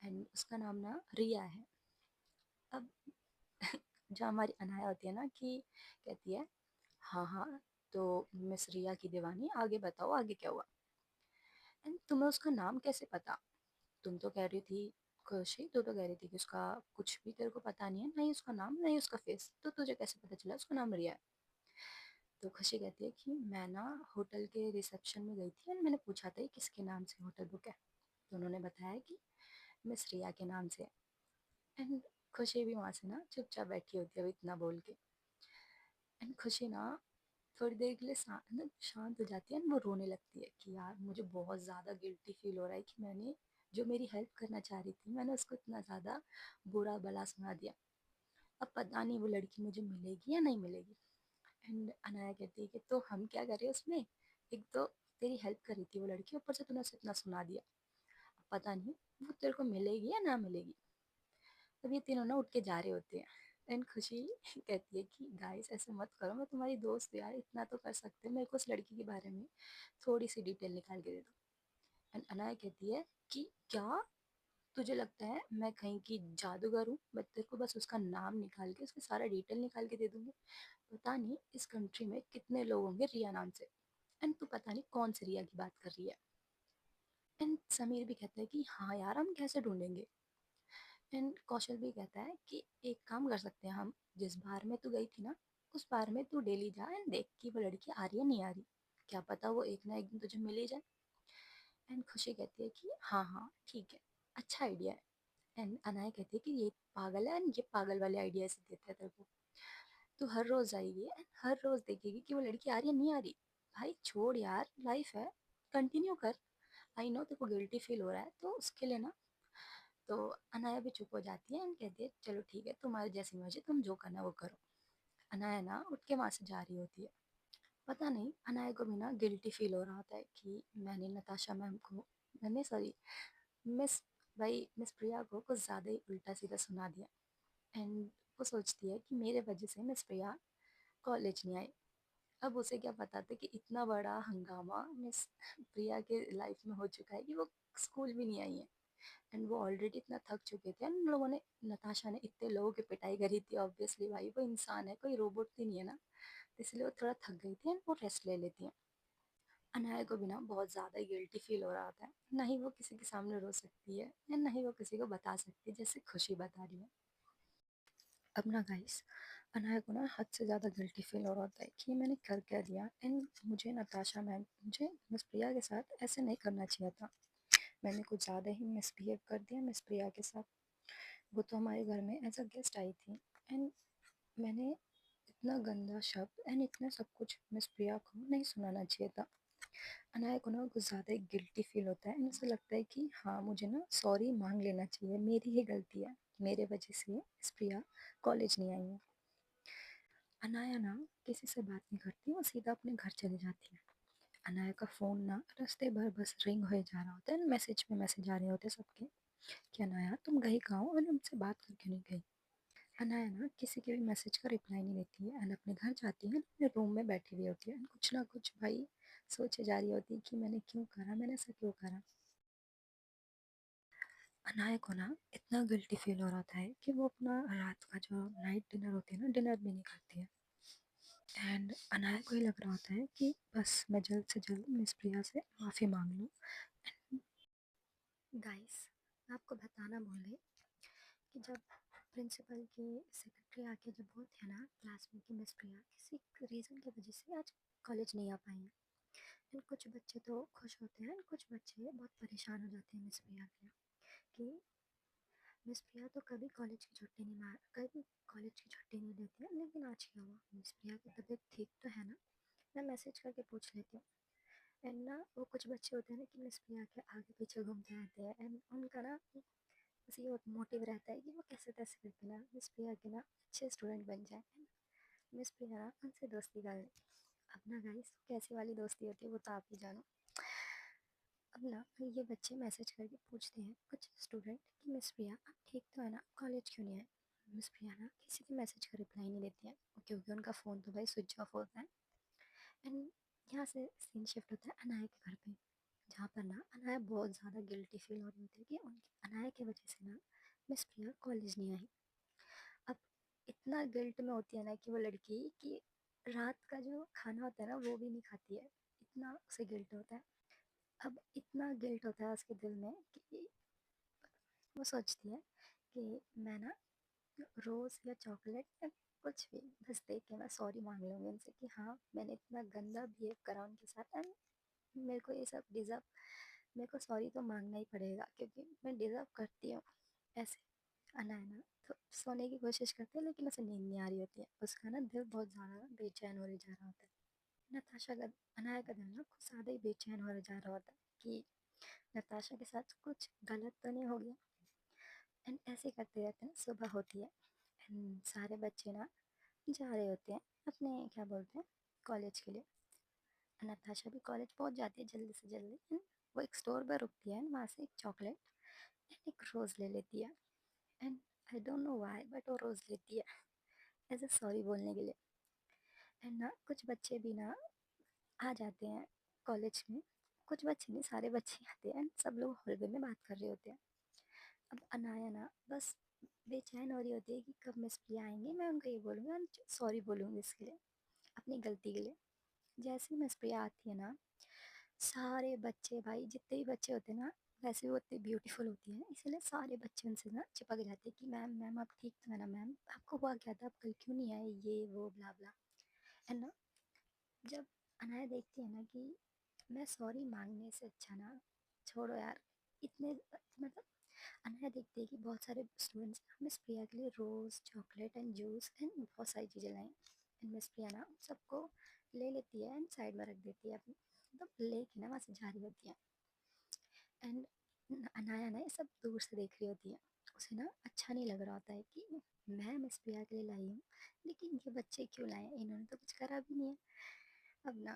[SPEAKER 1] एंड उसका नाम ना रिया है। अब जो हमारी अनाया होती है ना कि कहती है हाँ हाँ, तो मिस रिया की दीवानी, आगे बताओ आगे क्या हुआ। एंड तुम्हें उसका नाम कैसे पता? तुम तो कह रही थी खुशी, तू तो कह रही थी कि उसका कुछ भी तेरे को पता नहीं है, नहीं उसका नाम नहीं उसका फेस, तो तुझे कैसे पता चला उसका नाम रिया है? तो खुशी कहती है कि मैं ना होटल के रिसेप्शन में गई थी और मैंने पूछा था कि किसके नाम से होटल बुक है, तो उन्होंने बताया कि मिस रिया के नाम से है। एंड खुशी भी वहाँ से ना चुपचाप बैठी होती है अब इतना बोल के। एंड खुशी ना थोड़ी देर के लिए ना शांत हो जाती है एंड वो रोने लगती है कि यार मुझे बहुत ज़्यादा गिल्टी फील हो रहा है कि मैंने जो मेरी हेल्प करना चाह रही थी मैंने उसको इतना ज़्यादा बुरा भला सुना दिया। अब पता नहीं वो लड़की मुझे मिलेगी या नहीं मिलेगी। एंड अनाया कहती है कि तो हम क्या करें उसमें, एक तो तेरी हेल्प कर रही थी वो लड़की, ऊपर से तूने उसे इतना सुना दिया। अब पता नहीं वो तेरे को मिलेगी या ना मिलेगी। तब ये तीनों ना उठ के जा रहे होते हैं। एंड खुशी कहती है कि गाइस ऐसे मत करो, मैं तुम्हारी दोस्त हूँ यार, इतना तो कर सकते हैं, मेरे को उस लड़की के बारे में थोड़ी सी डिटेल निकाल के दे दो। एंड अनाया कहती है कि क्या तुझे लगता है मैं कहीं की जादूगर हूँ, मैं तेरे को बस उसका नाम निकाल के उसका सारा डिटेल निकाल के दे दूंगी? पता नहीं इस कंट्री में कितने लोग होंगे रिया नाम से, एंड तू पता नहीं कौन सी रिया की बात कर रही है। एंड समीर भी कहता है कि हाँ यार हम कैसे ढूंढेंगे। एंड कौशल भी कहता है कि एक काम कर सकते हैं हम, जिस बार में तू गई थी ना उस बार में तू डेली जा एंड देख कि वो लड़की आ रही है नहीं आ रही, क्या पता वो एक ना एक दिन तुझे मिल ही जाए। एंड खुशी कहती है कि हाँ हाँ ठीक है, अच्छा आइडिया है। एंड अनाया कहती है कि ये पागल है एंड ये पागल वाले आइडिया से देते हैं तेरे को। तू हर रोज जाएगी एंड हर रोज देखेगी कि वो लड़की आ रही है नहीं आ रही। भाई छोड़ यार, लाइफ है, कंटिन्यू कर। आई नो तेरे को गिल्टी फील हो रहा है तो उसके लिए ना। तो अनाया भी चुप हो जाती है एंड कहती है चलो ठीक है तुम्हारी जैसी मर्जी, तुम जो करना वो करो। अनाया ना उठ के वहाँ से जा रही होती है। पता नहीं अनाया को भी ना गिल्टी फील हो रहा होता है कि मैंने नताशा मैम को, मैंने सॉरी मिस भाई मिस प्रिया को कुछ ज़्यादा ही उल्टा सीधा सुना दिया। एंड वो सोचती है कि मेरे वजह से मिस प्रिया कॉलेज नहीं आई। अब उसे क्या पता था कि इतना बड़ा हंगामा मिस प्रिया के लाइफ में हो चुका है कि वो स्कूल भी नहीं आई है। एंड वो ऑलरेडी इतना थक चुके थे, उन लोगों ने, नताशा ने इतने लोगों की पिटाई करी थी, ऑब्वियसली भाई वो इंसान है, कोई रोबोट तो नहीं है ना। तो इसलिए वो थोड़ा थक गई थी एंड वो रेस्ट ले लेती हैं। अनाया को भी ना बहुत ज़्यादा गिल्टी फील हो रहा होता है, ना ही वो किसी के सामने रो सकती है या ना ही वो किसी को बता सकती है जैसे खुशी बता रही है। अब ना गाइस अनाया को ना हद से ज़्यादा गिल्टी फील हो रहा होता है कि मैंने कर क्या दिया एंड मुझे नताशा मैम, मुझे मिस प्रिया के साथ ऐसे नहीं करना चाहिए था। मैंने कुछ ज़्यादा ही मिसबिहेव कर दिया मिस प्रिया के साथ। वो तो हमारे घर में एज अ गेस्ट आई थी एंड मैंने इतना गंदा शब्द एंड इतना सब कुछ मिस प्रिया को नहीं सुनाना चाहिए था। अनाया को ना कुछ ज़्यादा ही गिल्टी फील होता है एंड उसे लगता है कि हाँ मुझे ना सॉरी मांग लेना चाहिए, मेरी ही गलती है, मेरे वजह से मिस प्रिया कॉलेज नहीं आई है। अनाया ना किसी से बात नहीं करती, वो सीधा अपने घर चली जाती है। अनाया का फ़ोन ना रास्ते भर बस रिंग हो जा रहा होता है, मैसेज पे मैसेज आ रहे होते हैं सबके कि अनाया तुम गई कहाँ हो और हमसे बात करके नहीं गई। अनाया ना किसी के भी मैसेज का रिप्लाई नहीं देती है एंड अपने घर जाती है, अपने रूम में बैठी हुई होती है and कुछ ना कुछ भाई सोचे जा रही होती है कि मैंने क्यों करा, मैंने ऐसा क्यों करा। अनाया को ना इतना गिल्टी फील हो रहा था है कि वो अपना रात का जो नाइट डिनर होती है ना, डिनर भी नहीं करती है। एंड अनाया को ये लग रहा होता है कि बस मैं जल्द से जल्द मिस प्रिया से माफ़ी मांग लूँ। गाइस आपको बताना भूल गई कि जब प्रिंसिपल की सेक्रेटरी आके जब बोलते हैं ना क्लास में कि मिस प्रिया किसी रीज़न की वजह से आज कॉलेज नहीं आ पाई हैं, एंड कुछ बच्चे तो खुश होते हैं कुछ बच्चे बहुत परेशान हो जाते हैं मिस प्रिया के लिए कि मिस प्रिया तो कभी कॉलेज की छुट्टी नहीं मार, कभी कॉलेज की छुट्टी नहीं लेती है, लेकिन आज क्या हुआ, मिस प्रिया की तबीयत ठीक तो है ना, मैं मैसेज करके पूछ लेती हूँ। एंड ना वो कुछ बच्चे होते हैं ना कि मिस प्रिया के आगे पीछे घूमते रहते हैं एंड उनका ना बस ये मोटिव रहता है कि वो कैसे तैसे करके ना मिस प्रिया के ना अच्छे स्टूडेंट बन जाए, मिस प्रिया ना उनसे दोस्ती कर ले। अब ना गाइस कैसी वाली दोस्ती होती है वो तो आप ही जानो। अब ना ये बच्चे मैसेज करके पूछते हैं कुछ स्टूडेंट कि मिस प्रिया आप ठीक तो है ना, कॉलेज क्यों नहीं आए? मिस प्रिया ना किसी के मैसेज का रिप्लाई नहीं देती है, क्योंकि उनका फ़ोन तो भाई स्विच ऑफ होता है। एंड यहाँ से सीन शिफ्ट होता है अनाया के घर पे, जहाँ पर ना अनाया बहुत ज़्यादा गिल्टी फील हो रही होती है कि उनकी अनाया की वजह से ना मिस प्रिया कॉलेज नहीं आई। अब इतना गिल्ट में होती है ना कि वो लड़की कि रात का जो खाना होता है ना वो भी नहीं खाती है, इतना उसे गिल्ट होता है। अब इतना गिल्ट होता है उसके दिल में कि वो सोचती है कि मैं ना रोज़ या चॉकलेट या कुछ भी बस दे के मैं सॉरी मांग लूँगी उनसे कि हाँ मैंने इतना गंदा बिहेव करा उनके साथ एंड मेरे को ये सब डिज़र्व, मेरे को सॉरी तो मांगना ही पड़ेगा क्योंकि मैं डिज़र्व करती हूँ ऐसे। अनाया तो सोने की कोशिश करती है लेकिन उसे नींद नहीं आ रही होती है, उसका ना दिल बहुत ज़्यादा बेचैन हो जा रहा होता है। नताशा का, अनाया का दिल ना कुछ ज़्यादा ही बेचैन हो जा रहा होता है कि नताशा के साथ कुछ गलत तो नहीं हो गया। एंड ऐसे करते रहते हैं, सुबह होती है एंड सारे बच्चे ना जा रहे होते हैं अपने क्या बोलते हैं कॉलेज के लिए। नताशा भी कॉलेज पहुंच जाती है जल्दी से जल्दी एंड वो एक स्टोर पर रुकती है एंड वहाँ से एक चॉकलेट एंड एक रोज़ ले लेती है। And I don't know why but वो रोज़ लेती है एज ए सॉरी बोलने के लिए। एंड ना कुछ बच्चे भी ना आ जाते हैं कॉलेज में, कुछ बच्चे नहीं सारे बच्चे आते हैं एंड सब लोग हॉलवे में बात कर रहे होते हैं। अब अनाया ना बस बेचैन हो रही होती है कि कब मिस प्रिया आएंगे, मैं उनको ये बोलूँगी और सॉरी बोलूँगी इसके लिए, अपनी गलती के लिए। जैसे ही मिस प्रिया आती है ना सारे बच्चे भाई जितने भी बच्चे होते हैं ना वैसे वो उतनी ब्यूटीफुल होती है, इसलिए सारे बच्चे उनसे ना चिपक जाते हैं कि मैम मैम आप ठीक तो है ना, मैम आपको हुआ क्या था, आप कल क्यों नहीं आए, ये वो ब्ला ब्ला। है ना, जब अनाया देखती है ना कि मैं सॉरी मांगने से अच्छा ना, छोड़ो यार इतने, मतलब अनाया देखती है कि बहुत सारे स्टूडेंट्स मिस प्रिया के लिए रोज़ चॉकलेट एंड जूस एंड बहुत सारी चीज़ें लाई एंड मिस प्रिया ना सबको ले लेती है एंड साइड में रख देती है अपनी, मतलब लेके ना वहाँ से जा रही होती है। एंड अनाया ना ये सब दूर से देख रही होती है, उसे ना अच्छा नहीं लग रहा होता है कि मैं मिस प्रिया के लिए लाई हूँ लेकिन ये बच्चे क्यों लाए हैं, इन्होंने तो कुछ करा भी नहीं है। अब ना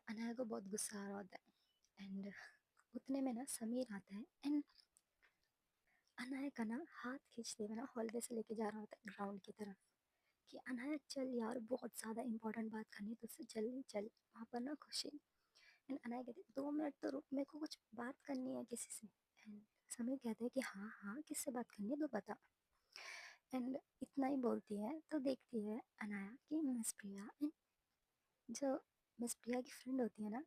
[SPEAKER 1] अनाया को बहुत गुस्सा आ रहा होता है एंड उतने में ना समीर आता है एंड अनाया का ना हाथ खींचते हुए ना हॉलवे से लेके जा रहा होता है ग्राउंड की तरफ कि अनाया चल यार बहुत ज़्यादा इंपॉर्टेंट बात करनी है तुझसे, जल्दी चल वहाँ पर ना खुशी। एंड अनाया कहती है 2 मिनट तो रुक, मेरे को कुछ बात करनी है किसी से। एंड समीर कहते हैं कि हाँ हाँ किससे बात करनी है तो बता। एंड इतना ही बोलती है तो देखती है अनाया कि मिस प्रिया एंड जो मिस प्रिया की फ्रेंड होती है ना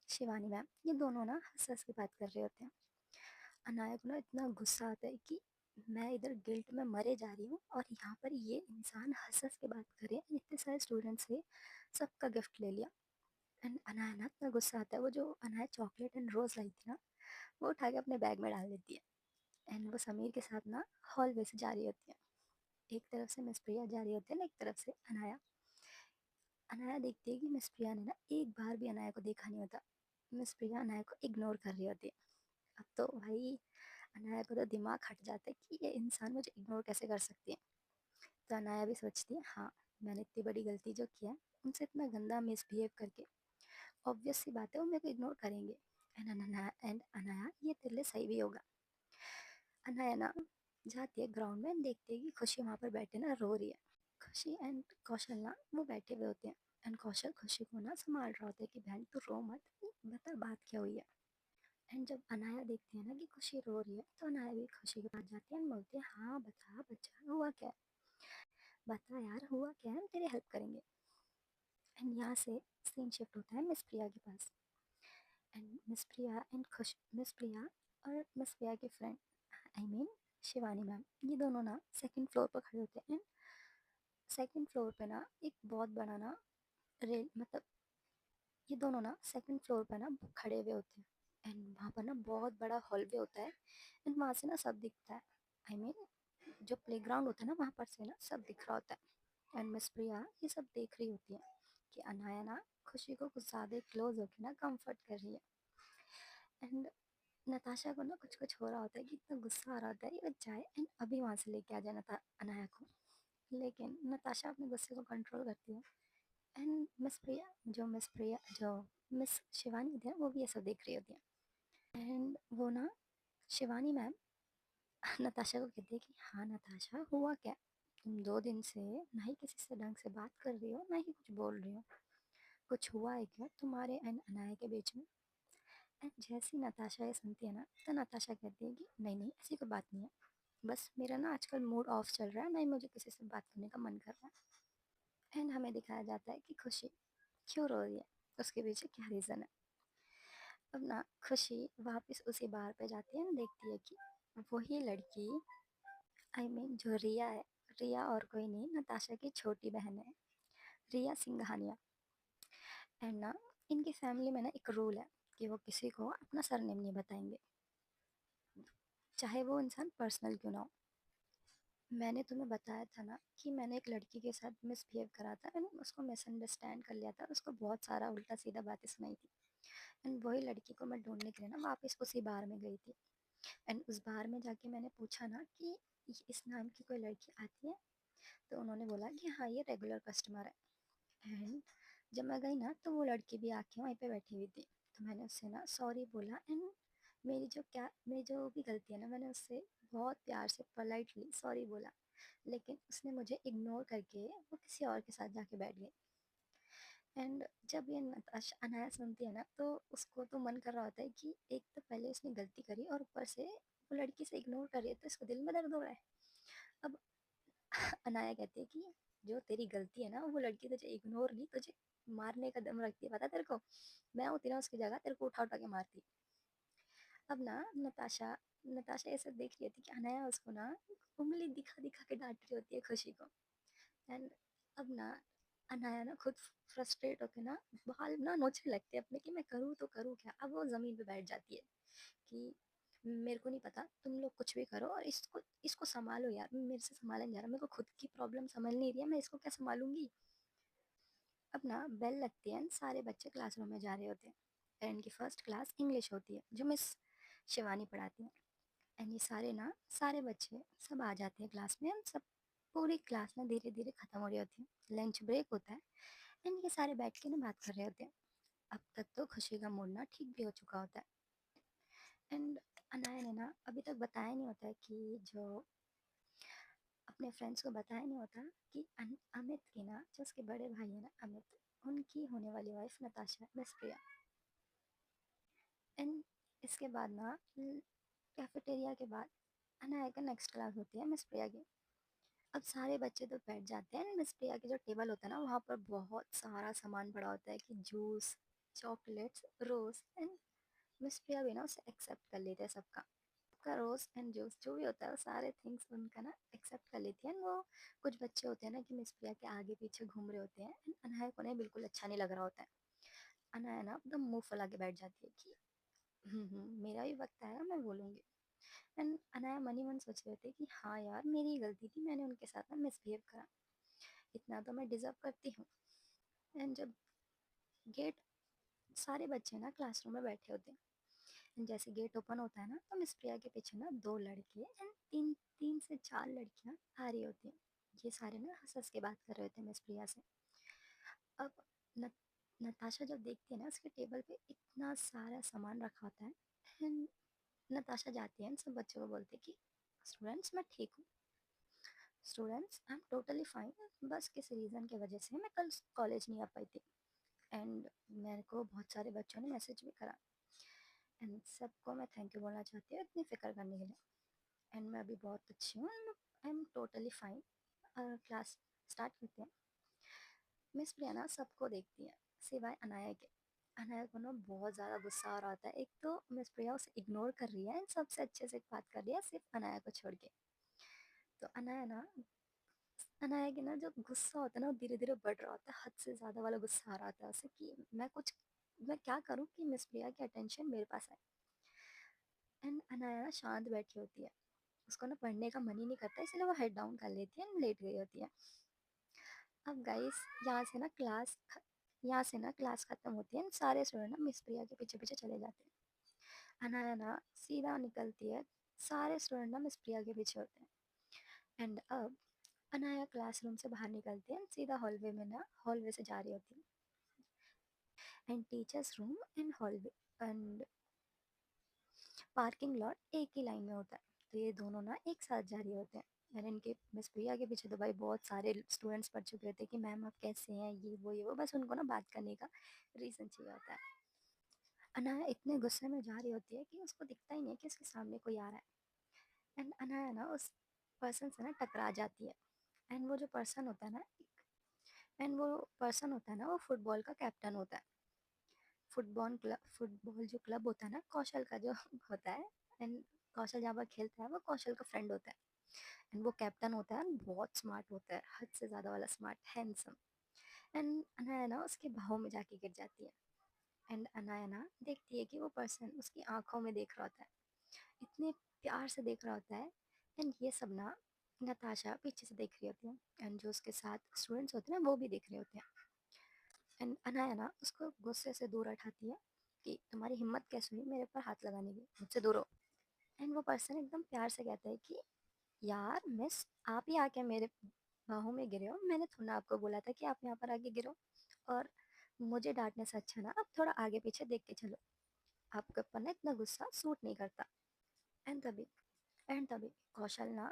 [SPEAKER 1] शिवानी मैम, ये दोनों ना हंस हंस के बात कर रहे होते हैं। अनाया को ना इतना गुस्सा आता है कि मैं इधर गिल्ट में मरे जा रही हूँ और यहाँ पर ये इंसान हंस हंस के बात कर रहे हैं, इतने सारे स्टूडेंट से सबका गिफ्ट ले लिया। एंड अनाया ना इतना गुस्सा आता है, वो जो अनाया चॉकलेट एंड रोज़ लाई थी ना वो उठा के अपने बैग में डाल देती है एंड वो समीर के साथ ना हॉलवे से जा रही होती है। एक तरफ से मिस प्रिया जा रही होती है ना, एक तरफ से अनाया। अनाया देखती है कि मिस प्रिया ने ना एक बार भी अनाया को देखा नहीं होता, मिस प्रिया अनाया को इग्नोर कर रही होती है। अब तो भाई अनाया को तो दिमाग हट जाता है कि ये इंसान मुझे इग्नोर कैसे कर सकती है। तो अनाया भी सोचती है हाँ मैंने इतनी बड़ी गलती जो किया है उनसे इतना गंदा मिसबिहेव करके, ऑब्वियस सी बात है वो मेरे को इग्नोर करेंगे। एंड अनाया ये तेरे लिए सही भी होगा। अनाया ना जाती है ग्राउंड में, देखती है कि खुशी वहाँ पर बैठे ना रो रही है। खुशी एंड कौशल ना वो बैठे हुए होते हैं एंड कौशल खुशी को ना संभाल रहा होता है कि बहन तू रो मत, बता बात क्या हुई है। एंड जब अनाया देखती है ना कि खुशी रो रही है तो अनाया भी खुशी के पास जाती है एंड बोलती है हाँ बता बच्चा हुआ क्या है, बता यार हुआ क्या है, हम तेरी हेल्प करेंगे। एंड यहाँ से सीन शिफ्ट होता है मिस प्रिया के पास एंड मिस प्रिया एंड खुश, मिस प्रिया और मिस प्रिया की friend I mean Shivani ma'am, ये दोनों ना सेकंड फ्लोर पर खड़े होते हैं एंड सेकंड फ्लोर पे ना एक बहुत बड़ा ना रेल, मतलब ये दोनों ना सेकंड फ्लोर पर ना खड़े हुए होते हैं एंड वहाँ पर ना बहुत बड़ा हॉलवे होता है एंड वहाँ से ना सब दिखता है। आई मीन जो प्लेग्राउंड होता है ना वहाँ पर से ना सब दिख रहा होता है एंड मिस प्रिया ये सब देख रही होती है कि अनाया ना खुशी को कुछ ज़्यादा क्लोज होकर ना कंफर्ट कर रही है। एंड नताशा को ना कुछ कुछ हो रहा होता है कि इतना गुस्सा आ रहा होता है ये जाए एंड अभी वहाँ से लेके आ जाए अनाया को, लेकिन नताशा अपने गुस्से को कंट्रोल करती है एंड मिस प्रिया जो मिस शिवानी थी ना वो भी ये सब देख रही होती है। एंड वो ना शिवानी मैम नताशा को कहती है कि हाँ नताशा, हुआ क्या? तुम 2 दिन से ना ही किसी से ढंग से बात कर रही हो, ना ही कुछ बोल रही हो। कुछ हुआ है क्या तुम्हारे एंड अनाया के बीच में? एंड जैसी नताशा ये सुनती है ना, तो नताशा कहती है कि नहीं नहीं, ऐसी कोई बात नहीं है। बस मेरा ना आजकल मूड ऑफ चल रहा है, नहीं मुझे किसी से बात करने का मन कर रहा है। एंड हमें दिखाया जाता है कि खुशी क्यों रो रही है, उसके पीछे क्या रीज़न है। अब ना खुशी वापस उसी बार पे जाती है, देखती है कि वही लड़की, जो रिया है, रिया और कोई नहीं, नताशा की छोटी बहन है, रिया सिंघानिया। एंड ना इनकी फैमिली में ना एक रूल है कि वो किसी को अपना सरनेम नहीं बताएंगे, चाहे वो इंसान पर्सनल क्यों ना हो। मैंने तुम्हें बताया था ना कि मैंने एक लड़की के साथ मिसबिहेव करा था एंड उसको मिसअंडरस्टैंड कर लिया था, उसको बहुत सारा उल्टा सीधा बातें सुनाई थी। एंड वही लड़की को मैं ढूंढने के लिए ना वापस उसी बार में गई थी। एंड उस बार में जाके मैंने पूछा ना कि इस नाम की कोई लड़की आती है? तो उन्होंने बोला कि हाँ ये रेगुलर कस्टमर है। एंड जब मैं गई ना तो वो लड़की भी आके वहीं पे बैठी हुई थी। तो मैंने उससे ना सॉरी बोला एंड मेरी जो भी गलती है ना, मैंने उससे बहुत प्यार से पोलाइटली सॉरी बोला। लेकिन उसने मुझे इग्नोर करके वो किसी और के साथ जाके बैठ गई। एंड जब ये नताशा अनाया सुनती है ना, तो उसको तो मन कर रहा होता है कि एक तो पहले उसने गलती करी और ऊपर से वो लड़की से इग्नोर कर रही है, तो इसको दिल में दर्द हो रहा है। अब अनाया कहती है कि जो तेरी गलती है ना, वो लड़की तुझे इग्नोर नहीं, तुझे मारने का दम रखती है, पता तेरे को? मैं होती ना उसकी जगह, तेरे को उठा उठा के मारती। अब ना नताशा ऐसे देख रही होती कि अनाया उसको ना उंगली दिखा दिखा के डांट रही होती है खुशी को। एंड अब ना अनाया ना खुद फ्रस्ट्रेट होके ना बाल ना नोचने लगती है अपने कि मैं करूँ तो करूँ क्या। अब वो ज़मीन पे बैठ जाती है कि मेरे को नहीं पता, तुम लोग कुछ भी करो और इसको इसको संभालो यार, मेरे से संभाला नहीं जा रहा, मेरे को खुद की प्रॉब्लम समझ नहीं रही है, मैं इसको क्या संभालूंगी। अब ना बेल लगती है, सारे बच्चे क्लासरूम में जा रहे होते हैं। एंड इनकी फर्स्ट क्लास इंग्लिश होती है जो मिस शिवानी पढ़ाती हैं। एंड ये सारे बच्चे सब आ जाते हैं क्लास में, हम सब पूरी क्लास ना धीरे धीरे ख़त्म हो रही होती है, लंच ब्रेक होता है। एंड ये सारे बैठ के ना बात कर रहे होते हैं। अब तक तो खुशी का मूड ना ठीक भी हो चुका होता है। एंड अनाया ने ना अभी तक बताया नहीं होता है कि जो अपने फ्रेंड्स को बताया नहीं होता कि अमित की ना, जो उसके बड़े भाई है ना अमित, उनकी होने वाली wife Natasha, miss Priya. And इसके बाद ना कैफेटेरिया के बाद अनाया का नेक्स्ट क्लास होती है मिस प्रिया की। अब सारे बच्चे तो बैठ जाते हैं, मिस प्रिया की जो टेबल होता है ना, वहाँ पर बहुत सारा सामान पड़ा होता है कि juice, chocolates, rose. And miss Priya भी ना उसे एक्सेप्ट कर लेते हैं सबका, का रोज एंड जूस जो भी होता है वो सारे थिंग्स उनका ना एक्सेप्ट कर लेती है। वो कुछ बच्चे होते हैं ना कि मिस प्रिया के आगे पीछे घूम रहे होते हैं एंड अनाया को ना बिल्कुल अच्छा नहीं लग रहा होता है। अनाया ना एकदम मुंह फुला के बैठ जाती है कि मेरा भी वक्त आएगा, मैं बोलूँगी। एंड अनाया मन ही मन सोच रहे थे कि हाँ यार मेरी गलती थी, मैंने उनके साथ ना मिसबिहेव करा, इतना तो मैं डिजर्व करती हूँ। एंड जब गेट, सारे बच्चे ना क्लासरूम में बैठे होते हैं, एंड जैसे गेट ओपन होता है ना, तो मिस प्रिया के पीछे ना 2 लड़के एंड तीन तीन से 4 लड़कियां आ रही होती हैं। ये सारे ना हंस हंस के बात कर रहे होते हैं मिस प्रिया से। अब न, नताशा जब देखती है ना, उसके टेबल पे इतना सारा सामान रखा होता है। एंड नताशा जाती है, सब बच्चों को बोलती है कि स्टूडेंट्स मैं ठीक हूँ, students I am totally fine, बस किस रीज़न की वजह से मैं कल कॉलेज नहीं आ पाई थी। एंड मेरे को बहुत सारे बच्चों ने मैसेज भी करा। एंड सबको मैं थैंक यू बोलना चाहती हूँ इतनी फ़िक्र करने के लिए। एंड मैं अभी बहुत अच्छी हूँ, I am totally fine. Class start करते हैं। मिस प्रिया ना सबको देखती है सिवाय अनाया के। अनाया को ना बहुत ज़्यादा गुस्सा आ रहा होता है, एक तो मिस प्रिया उसे इग्नोर कर रही है एंड सबसे अच्छे से बात कर रही है सिर्फ अनाया को छोड़ के। तो अनाया के ना जो गुस्सा होता है ना, वो धीरे धीरे बढ़ रहा होता है, हद से ज़्यादा वाला गुस्सा आ रहा होता है उसे कि मैं क्या करूँ कि मिस प्रिया की अटेंशन मेरे पास आए। एंड अनाया ना शांत बैठी होती है, उसको ना पढ़ने का मन ही नहीं करता, इसलिए वो हेड डाउन कर लेती है, लेट गई होती है। अब गाइस यहाँ से ना क्लास खत्म होती है, सारे स्टूडेंट ना मिस प्रिया के पीछे पीछे चले जाते हैं। अनाया ना सीधा निकलती है, सारे स्टूडेंट ना मिस प्रिया के पीछे होते हैं। एंड अब अनाया क्लासरूम से बाहर निकलती है, सीधा हॉलवे से जा रही होती है। And teachers room and hallway, and parking lot एक ही लाइन में होता है, तो ये दोनों ना एक साथ जा रहे होते हैं। मैंने इनके मिस प्रिया के पीछे तो भाई बहुत सारे स्टूडेंट्स पढ़ चुके होते हैं कि मैम आप कैसे हैं, ये वो बस उनको ना बात करने का रीज़न चाहिए होता है। अनाया इतने गुस्से में जा रही होती है कि उसको दिखता ही नहीं है कि उसके सामने कोई आ रहा है। एंड अनाया ना उस पर्सन से ना टकरा जाती है। एंड वो जो पर्सन होता है ना एंड वो पर्सन होता है ना वो फुटबॉल का कैप्टन होता है। फुटबॉल जो क्लब होता है ना कौशल का जो होता है। एंड कौशल जहाँ पर खेलता है वो कौशल का फ्रेंड होता है। एंड वो कैप्टन होता है, बहुत स्मार्ट होता है, हद से ज़्यादा वाला स्मार्ट, हैंडसम। एंड अनाया ना उसके भाव में जाके गिर जाती है। एंड अनाया ना देखती है कि वो पर्सन उसकी आंखों में देख रहा होता है, इतने प्यार से देख रहा होता है। एंड ये सब ना नताशा पीछे से देख रही होती है, एंड जो उसके साथ स्टूडेंट्स होते हैं ना वो भी देख रहे होते हैं। एंड अनाया ना उसको गुस्से से दूर हटाती है कि तुम्हारी हिम्मत कैसे हुई मेरे पर हाथ लगाने की, मुझसे दूर हो। एंड वो पर्सन एकदम प्यार से कहता है कि यार मिस, आप ही आके मेरे बाहों में गिरे हो, मैंने थोड़ा ना आपको बोला था कि आप यहाँ पर आके गिरो। और मुझे डांटने से अच्छा ना आप थोड़ा आगे पीछे देख के चलो, आपके ऊपर ना इतना गुस्सा सूट नहीं करता। एंड तभी एंड तभी कौशल ना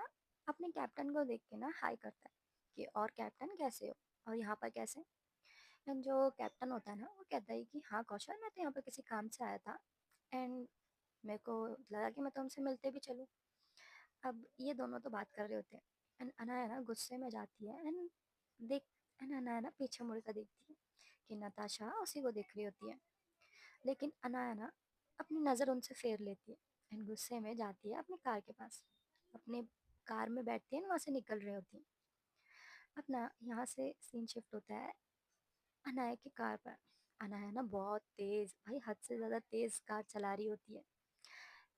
[SPEAKER 1] अपने कैप्टन को देख के ना हाई करता है कि और कैप्टन कैसे हो, और यहाँ पर कैसे। एंड जो कैप्टन होता है ना वो कहता है कि हाँ कौशल, मैं तो यहाँ पर किसी काम से आया था, एंड मेरे को लगा कि मैं तुमसे मिलते भी चलूँ। अब ये दोनों तो बात कर रहे होते हैं। एंड अनाया ना गुस्से में जाती है देख एंड अनाया ना पीछे मुड़ कर देखती है कि नताशा उसी को देख रही होती है। लेकिन अनाया ना अपनी नज़र उनसे फेर लेती है एंड गुस्से में जाती है अपनी कार के पास, अपने कार में बैठती है, वहाँ से निकल रही होती है। अपना यहाँ से सीन शिफ्ट होता है अनाया की कार पर। अनाया ना बहुत तेज़, भाई हद से ज़्यादा तेज़ कार चला रही होती है।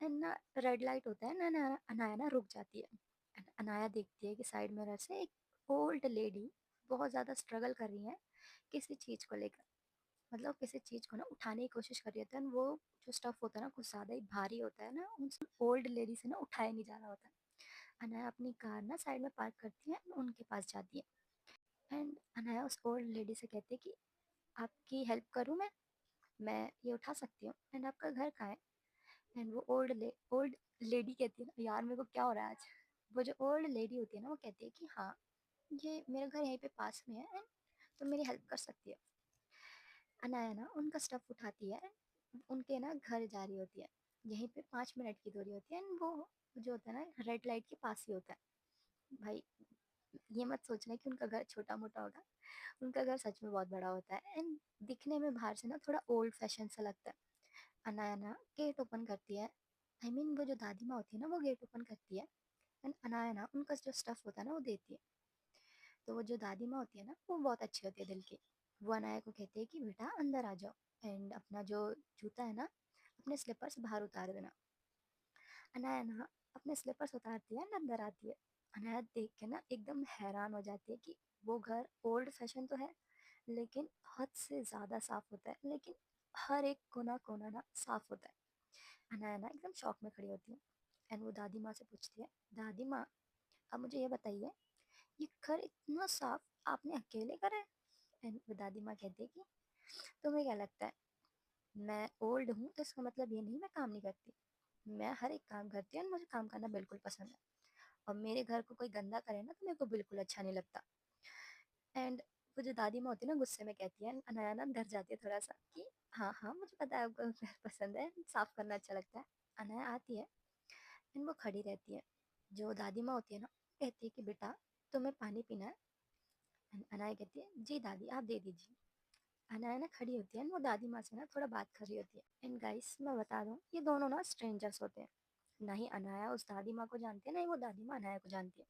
[SPEAKER 1] एंड ना रेड लाइट होता है ना, अनाया ना रुक जाती है। एंड अनाया देखती है कि साइड मिरर से एक ओल्ड लेडी बहुत ज़्यादा स्ट्रगल कर रही है किसी चीज़ को लेकर, मतलब किसी चीज़ को ना उठाने की कोशिश कर रही होती है। And वो जो स्टफ़ होता है ना कुछ ज़्यादा ही भारी होता है ना, उन ओल्ड लेडी से ना उठाया नहीं जा रहा होता है। अनाया अपनी कार ना साइड में पार्क करती है and उनके पास जाती है। एंड अनाया उस ओल्ड लेडी से कहती है कि आपकी हेल्प करूँ मैं ये उठा सकती हूँ, एंड आपका घर कहाँ है। एंड वो ओल्ड लेडी कहती है ना, यार मेरे को क्या हो रहा है आज। वो जो ओल्ड लेडी होती है ना वो कहती है कि हाँ ये मेरा घर यहीं पे पास में है, एंड तो मेरी हेल्प कर सकती है। अनाया ना उनका स्टफ उठाती है, उनके ना घर जा रही होती है। यहीं पे 5 मिनट की दूरी होती है, एंड वो जो होता है ना रेड लाइट के पास ही होता है। भाई ये मत सोचना कि उनका घर छोटा मोटा होगा, उनका घर सच में बहुत बड़ा होता है। एंड दिखने में बाहर से ना थोड़ा ओल्ड फैशन सा लगता है। अनाया ना गेट ओपन करती है, वो जो दादी माँ होती है ना वो गेट ओपन करती है। एंड अनाया ना उनका जो स्टफ़ होता है ना वो देती है। तो वो जो दादी माँ होती है ना वो बहुत अच्छी होती है दिल की। वो अनाया को कहती है कि बेटा अंदर आ जाओ, एंड अपना जो जूता है ना अपने स्लीपर्स बाहर उतार देना। अनाया ना अपने स्लीपर्स उतारती है एंड अंदर आती है। अनाया देख के ना एकदम हैरान हो जाती है कि वो घर ओल्ड फैशन तो है लेकिन हद से ज़्यादा साफ़ होता है, लेकिन हर एक कोना कोना ना साफ़ होता है। अनाया ना एकदम शॉक में खड़ी होती है। एंड वो दादी माँ से पूछती है, दादी माँ अब मुझे ये बताइए ये घर इतना साफ आपने अकेले करा है। एंड वो दादी माँ कहती है कि तुम्हें क्या लगता है मैं ओल्ड हूँ तो इसका मतलब ये नहीं मैं काम नहीं करती, मैं हर एक काम करती हूँ और मुझे काम करना बिल्कुल पसंद है। और मेरे घर को कोई गंदा करे ना तो मेरे को बिल्कुल अच्छा नहीं लगता। एंड वो जो दादी माँ होती है ना गुस्से में कहती है, अनाया ना डर जाती है थोड़ा सा कि हाँ हाँ मुझे पता है आपको घर पसंद है, साफ करना अच्छा लगता है। अनाया आती है एंड वो खड़ी रहती है। जो दादी माँ होती है ना कहती है कि बेटा तुम्हें पानी पीना है। एंड अनाया कहती है जी दादी आप दे दीजिए। अनाया ना खड़ी होती है एंड वो दादी माँ से ना थोड़ा बात कर रही होती है। एंड गाइस मैं बता दूँ ये दोनों ना स्ट्रेंजर्स होते हैं, ना ही अनाया उस दादी माँ को जानती है ना ही वो दादी माँ अनाया को जानती है।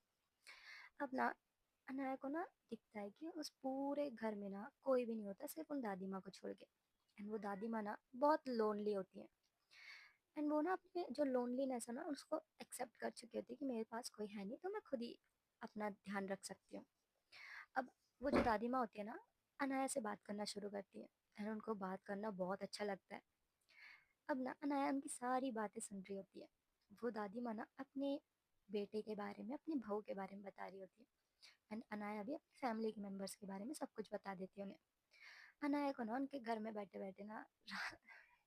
[SPEAKER 1] अब ना अनाया को ना दिखता है कि उस पूरे घर में ना कोई भी नहीं होता सिर्फ उन दादी माँ को छोड़ के। एंड वो दादी माँ ना बहुत लोनली होती है। एंड वो ना अपने जो लोनलीनेस है ना उसको एक्सेप्ट कर चुकी होती है कि मेरे पास कोई है नहीं तो मैं खुद ही अपना ध्यान रख सकती हूँ। अब वो जो दादी माँ होती है ना अनाया से बात करना शुरू करती है, एंड उनको बात करना बहुत अच्छा लगता है। अब ना अनाया उनकी सारी बातें सुन रही होती है। वो दादी माँ ना अपने बेटे के बारे में अपनी बहू के बारे में बता रही होती है। एंड अनाया भी अपनी फैमिली के मेम्बर्स के बारे में सब कुछ बता देती है उन्हें। अनाया को ना उनके घर में बैठे बैठे ना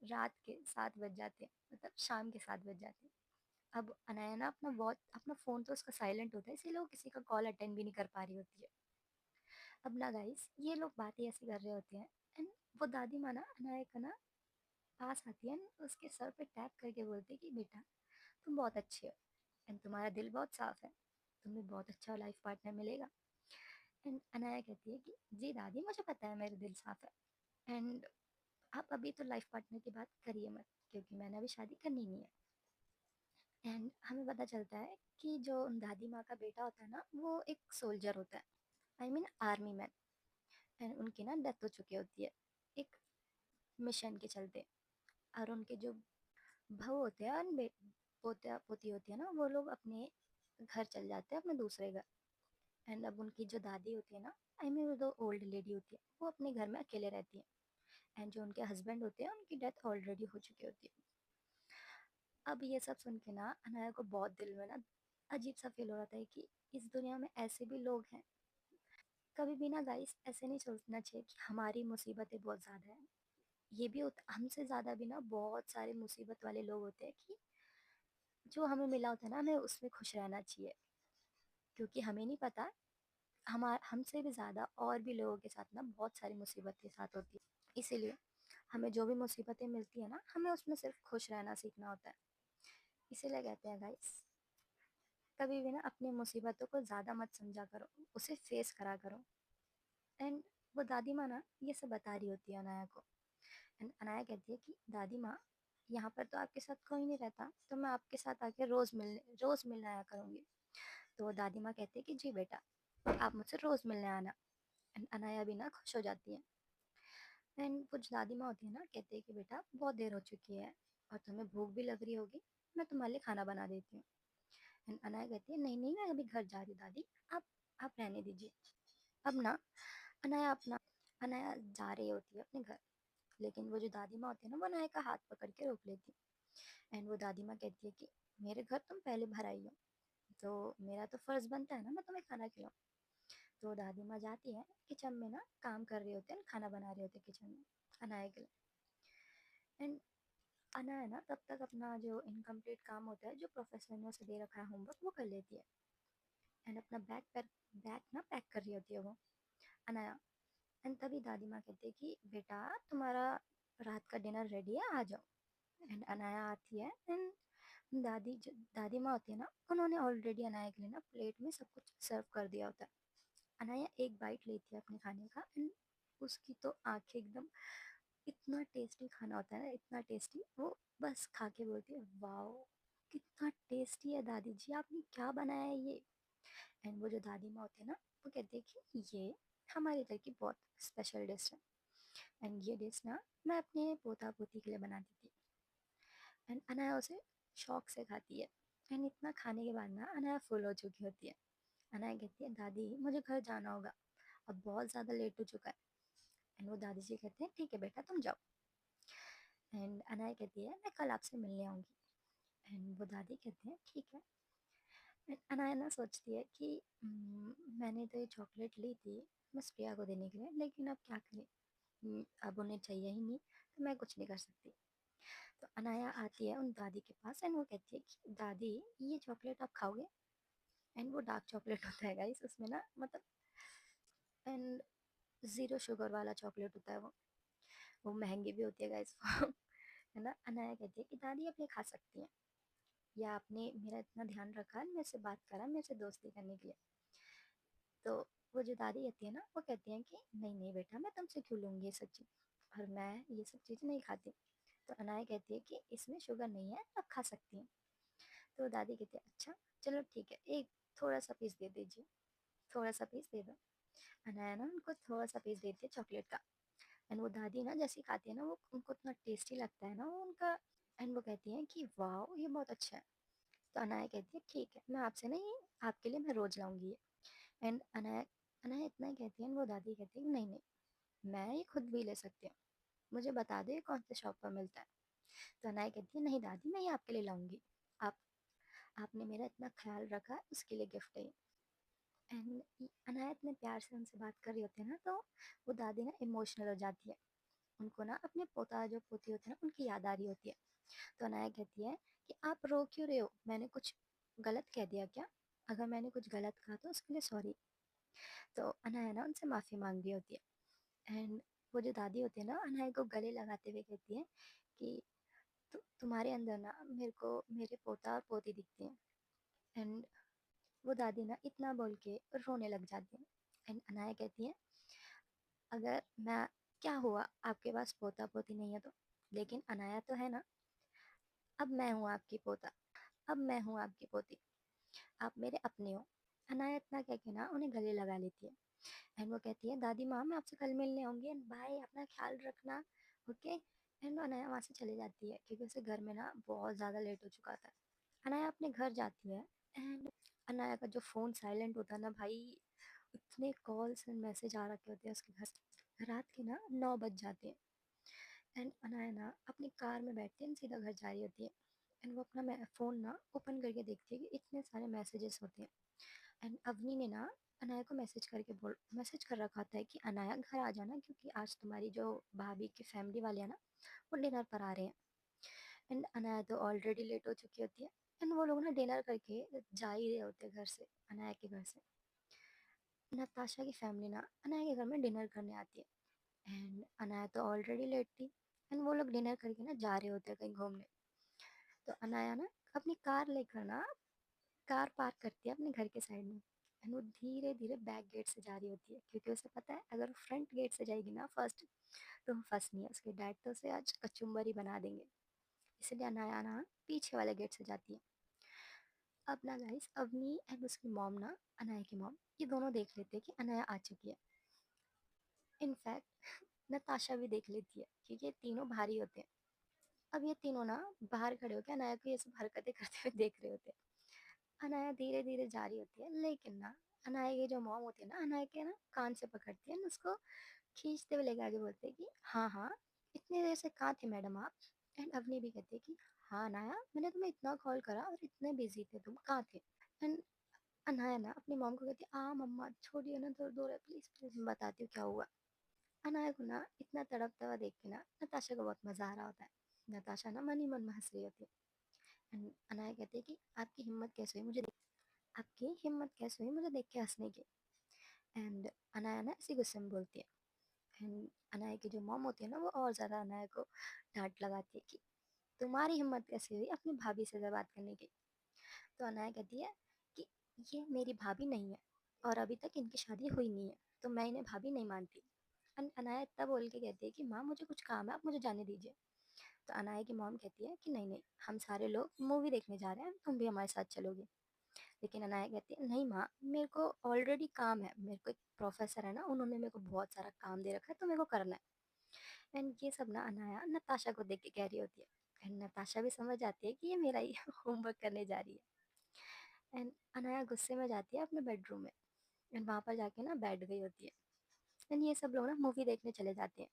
[SPEAKER 1] रात के 7 बज जाते हैं, मतलब शाम के 7 बज जाते हैं। अब अनाया ना अपना फ़ोन तो उसका साइलेंट होता है, इसीलिए वो किसी का कॉल अटेंड भी नहीं कर पा रही होती है। अब ना गाइस ये लोग बातें ऐसी कर रहे होते हैं, एंड वो दादी माँ ना अनाया का ना पास आती है and उसके सर पे टैप करके बोलती है कि बेटा तुम बहुत अच्छे हो, एंड तुम्हारा दिल बहुत साफ है, तुम्हें बहुत अच्छा लाइफ पार्टनर मिलेगा। एंड अनाया कहती है कि जी दादी मुझे पता है मेरा दिल साफ है, एंड आप अभी तो लाइफ पार्टनर की बात करिए मत, क्योंकि मैंने अभी शादी करनी नहीं है। एंड हमें पता चलता है कि जो दादी माँ का बेटा होता है ना वो एक सोल्जर होता है, I mean army man. And उनकी ना डेथ हो चुकी होती है एक मिशन के चलते। और उनके जो बहू होते हैं और पोता पोती होती है ना, वो लोग अपने घर चल जाते हैं, अपने दूसरे घर। एंड अब उनकी जो दादी होती है ना, आई मीन वो जो ओल्ड लेडी होती है, वो अपने घर में अकेले रहती है। एंड जो उनके हस्बैंड होते हैं उनकी डेथ ऑलरेडी हो चुकी होती है। अब ये सब सुन के ना अनाया को बहुत दिल में ना अजीब सा फील हो रहा था कि इस दुनिया में ऐसे भी लोग हैं। कभी भी ना गाइस ऐसे नहीं सोचना चाहिए कि हमारी मुसीबतें बहुत ज़्यादा हैं। ये भी होता हमसे ज़्यादा भी ना बहुत सारे मुसीबत वाले लोग होते हैं कि जो हमें मिला होता है ना हमें उसमें खुश रहना चाहिए, क्योंकि हमें नहीं पता हमसे भी ज़्यादा और भी लोगों के साथ ना बहुत सारी मुसीबतें साथ होती है। इसीलिए हमें जो भी मुसीबतें मिलती है ना हमें उसमें सिर्फ खुश रहना सीखना होता है। इसीलिए कहते हैं गाइस कभी भी ना अपनी मुसीबतों को ज़्यादा मत समझा करो, उसे फेस करा करो। एंड वो दादी माँ ना ये सब बता रही होती है अनाया को। एंड अनाया कहती है कि दादी माँ यहाँ पर तो आपके साथ कोई नहीं रहता, तो मैं आपके साथ आके रोज़ मिलने आया करूँगी। तो वो दादी माँ कहती है कि जी बेटा आप मुझसे रोज़ मिलने आना। एंड अनाया भी ना खुश हो जाती है। एंड कुछ दादी माँ होती है ना कहती है कि बेटा बहुत देर हो चुकी है और तुम्हें भूख भी लग रही होगी, मैं तुम्हारे लिए खाना बना देती हूँ। एंड अनाया कहती है नहीं नहीं मैं अभी घर जा रही हूँ दादी, आप रहने दीजिए। अब ना अनाया अपना अनाया जा रही होती है अपने घर, लेकिन वो जो दादी माँ होती है ना वो अनाया का हाथ पकड़ के रोक लेती है। एंड वो दादी माँ कहती है कि मेरे घर तुम पहले भर आई हो, तो मेरा तो फ़र्ज़ बनता है ना मैं तुम्हें खाना खिलाऊं। तो दादी माँ जाती है किचन में ना काम कर रहे होते हैं, खाना बना रहे होते हैं किचन में अनाया के लिए। एंड अनाया ना तब तक अपना जो इनकम्प्लीट काम होता है जो प्रोफेसर ने उसे दे रखा है होमवर्क वो कर लेती है। एंड अपना बैग ना पैक कर रही होती है वो अनाया। एंड तभी दादी माँ कहती है कि बेटा तुम्हारा रात का डिनर रेडी है आ जाओ। एंड अनाया आती है एंड दादी माँ होती है ना उन्होंने ऑलरेडी अनाया के लिए ना प्लेट में सब कुछ सर्व कर दिया होता है। अनाया एक बाइट लेती है अपने खाने का एंड उसकी तो आंखें एकदम, इतना टेस्टी खाना होता है ना इतना टेस्टी, वो बस खा के बोलती है वाओ कितना टेस्टी है दादी जी आपने क्या बनाया है ये। एंड वो जो दादी माँ होती है ना वो कहती है कि ये हमारे घर की बहुत स्पेशल डिश है, एंड ये डिश ना मैं अपने पोता पोती के लिए बनाती थी। एंड अनाया उसे शौक से खाती है। एंड इतना खाने के बाद ना अनाया फुल हो चुकी होती है। अनाया कहती है दादी मुझे घर जाना होगा, अब बहुत ज़्यादा लेट हो चुका है। एंड वो दादी जी कहते हैं ठीक है बेटा तुम जाओ। एंड अनाया कहती है मैं कल आपसे मिलने आऊँगी। एंड वो दादी कहते हैं ठीक है। एंड अनाया ना सोचती है कि मैंने तो ये चॉकलेट ली थी बस प्रिया को देने के लिए, लेकिन अब क्या करें, अब उन्हें चाहिए ही नहीं तो मैं कुछ नहीं कर सकती। तो अनाया आती है उन दादी के पास एंड वो कहती है कि दादी ये चॉकलेट आप खाओगे। एंड वो डार्क चॉकलेट होता है गाइस उसमें ना मतलब, एंड ज़ीरो शुगर वाला चॉकलेट होता है वो महंगी भी होती है गाइस वो है ना। अनाया कहती है कि दादी आप ये खा सकती हैं, या आपने मेरा इतना ध्यान रखा मेरे से बात करा मेरे से दोस्ती करने के लिए। तो वो जो दादी कहती है ना वो कहती हैं कि नहीं नहीं बेटा मैं तुमसे क्यों लूँगी ये सब चीज़, और मैं ये सब चीज़ नहीं खाती। तो अनाया कहती है कि इसमें शुगर नहीं है आप खा सकती हैं। तो दादी कहती है अच्छा चलो ठीक है एक थोड़ा सा पीस दे दीजिए, थोड़ा सा पीस दे दो। अनाया ना उनको थोड़ा सा पीस देती है चॉकलेट का। एंड वो दादी ना जैसी खाती है ना वो उनको इतना टेस्टी लगता है ना वो उनका। एंड वो कहती हैं कि वाह ये बहुत अच्छा है। तो अनाया कहती है ठीक है मैं आपसे नहीं, आपके लिए मैं रोज़ लाऊंगी ये। एंड अनाया अनाया इतना ही कहती है and वो दादी कहती है नहीं नहीं मैं ये खुद भी ले सकती हूँ, मुझे बता दो ये कौन से शॉप पर मिलता है। तो अनाया कहती है नहीं दादी मैं ये आपके लिए लाऊंगी, आप आपने मेरा इतना ख्याल रखा उसके लिए गिफ्ट है ये। एंड अनाया इतने प्यार से उनसे बात कर रही होती है ना तो वो दादी ना इमोशनल हो जाती है। उनको ना अपने पोता जो पोती होते हैं ना उनकी याद आ रही होती है। तो अनाया कहती है कि आप रो क्यों रहे हो, मैंने कुछ गलत कह दिया क्या? अगर मैंने कुछ गलत कहा तो उसके लिए सॉरी। तो अनाया ना उनसे माफ़ी मांग रही होती है एंड वो जो दादी होती है ना अनाया को गले लगाते हुए कहती है कि तुम्हारे अंदर ना मेरे को मेरे पोता और पोती दिखते हैं। एंड वो दादी ना इतना बोल के रोने लग जाती है। एंड अनाया कहती है अगर मैं क्या हुआ आपके पास पोता पोती नहीं है तो, लेकिन अनाया तो है ना, अब मैं हूँ आपकी पोता, अब मैं हूँ आपकी पोती, आप मेरे अपने हो। अनाया इतना कह के ना उन्हें गले लगा लेती है। एंड वो कहती है दादी माँ मैं आपसे कल मिलने आऊँगी एंड बाय, अपना ख्याल रखना, ओके। एंड अनाया वहाँ से चली जाती है क्योंकि उसे घर में ना बहुत ज़्यादा लेट हो चुका था। अनाया अपने घर जाती है एंड अनाया का जो फ़ोन साइलेंट होता है ना भाई, इतने कॉल्स एंड मैसेज आ रखे होते हैं उसके घर से। रात के ना 9 बज जाते हैं एंड अनाया ना अपनी कार में बैठती है and सीधा घर जा रही होती है। एंड वो अपना फ़ोन ना ओपन करके देखती है कि इतने सारे मैसेजेस होते हैं। एंड अवनी ने ना अनाया को मैसेज कर रखा था कि अनाया घर आ जाना क्योंकि आज तुम्हारी जो भाभी की फैमिली वाले हैं ना वो डिनर पर आ रहे हैं। एंड अनाया तो ऑलरेडी लेट हो चुकी होती है एंड वो लोग ना डिनर करके जा ही रहे होते हैं घर से, अनाया के घर से। नताशा की फैमिली ना अनाया के घर में डिनर करने आती है एंड अनाया तो ऑलरेडी लेट थी एंड वो लोग डिनर करके ना जा रहे होते हैं कहीं घूमने। तो अनाया ना अपनी कार लेकर ना कार पार्क करती है अपने घर के साइड में एंड वो धीरे धीरे बैक गेट से जा रही होती है क्योंकि उसे पता है अगर वो फ्रंट गेट से जाएगी ना फर्स्ट तो वो फंसनी है, उसके डैड तो उसे आज कचुम्बर ही बना देंगे। इसलिए अनाया ना पीछे वाले गेट से जाती है। अब ना गाइस अवनी एंड उसकी मॉम ना, अनाया की मॉम, ये दोनों देख लेते हैं कि अनाया आ चुकी है। इनफैक्ट नताशा भी देख लेती है क्योंकि ये तीनों भारी होते हैं। अब ये तीनों ना बाहर खड़े होकर अनाया को ये सब हरकतें करते हुए देख रहे होते हैं। अनाया धीरे धीरे जा रही होती है लेकिन ना अनाया की जो मॉम होती है ना अनाया के ना कान से पकड़ती है ना उसको खींचते हुए लेके आगे बोलते हैं कि हाँ हाँ, इतनी देर से कहाँ थे मैडम आप? एंड अवनी भी कहती है कि हाँ अनाया, मैंने तुम्हें इतना कॉल करा और इतने बिजी थे, तुम कहाँ थे? एंड अनाया ना अपनी मॉम को कहती है आ मम्मा छोड़िए ना, दर्द हो रहा है, प्लीज प्लीज मैं बताती हूँ क्या हुआ। अनाया को ना इतना तड़पता हुआ देख के ना नताशा को बहुत मजा आ रहा होता है। नताशा ना मन ही मन में हंस रही होती है एंड अनाया कहती है कि आपकी हिम्मत कैसे हुई आपकी हिम्मत कैसे हुई मुझे देख के हंसने की? एंड अनाया ना इसी गुस्से में बोलती है एंड अनाया की जो मॉम होती है ना वो और ज़्यादा अनाया को डांट लगाती है कि तुम्हारी हिम्मत कैसे हुई अपनी भाभी से बात करने की? तो अनाया कहती है कि ये मेरी भाभी नहीं है और अभी तक इनकी शादी हुई नहीं है, तो मैं इन्हें भाभी नहीं मानती। अनाया इतना बोल के कहती है कि माँ मुझे कुछ काम है, आप मुझे जाने दीजिए। तो अनाया की मॉम कहती है कि नहीं नहीं, हम सारे लोग मूवी देखने जा रहे हैं, तुम भी हमारे साथ चलोगी? लेकिन अनाया कहती है नहीं माँ, मेरे को ऑलरेडी काम है, मेरे को एक प्रोफेसर है ना उन्होंने मेरे को बहुत सारा काम दे रखा है तो मेरे को करना है। एंड ये सब ना अनाया नताशा को देख के कह रही होती है एंड नताशा भी समझ जाती है कि ये मेरा ही होमवर्क करने जा रही है। एंड अनाया गुस्से में जाती है अपने बेडरूम में एंड वहाँ पर जाके ना बैठ गई होती है एंड ये सब लोग ना मूवी देखने चले जाते हैं।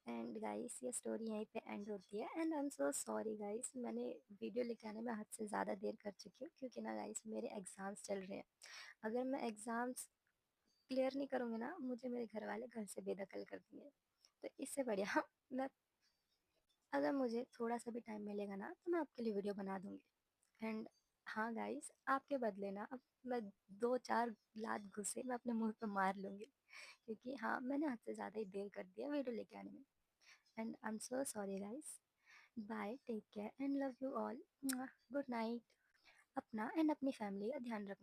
[SPEAKER 1] एंड गाइस ये स्टोरी यहीं पे एंड होती है and I am so sorry guys, मैंने वीडियो लेके आने में हद से ज़्यादा देर कर चुकी हूँ क्योंकि ना गाइस मेरे एग्ज़ाम्स चल रहे हैं। अगर मैं एग्ज़ाम्स क्लियर नहीं करूँगी ना मुझे मेरे घर वाले घर से बेदखल कर देंगे। तो इससे बढ़िया मैं, अगर मुझे थोड़ा सा भी टाइम मिलेगा ना तो मैं आपके लिए वीडियो बना दूँगी। एंड हाँ गाइस आपके बदले ना अब मैं 2-4 लात घुसे मैं अपने मुँह पे मार लूँगी क्योंकि हाँ मैंने हद से ज़्यादा ही देर कर दिया वीडियो लेके आने में। And I am so sorry guys. Bye, take care and love you all. Good night. अपना एंड अपनी फैमिली का ध्यान रखना।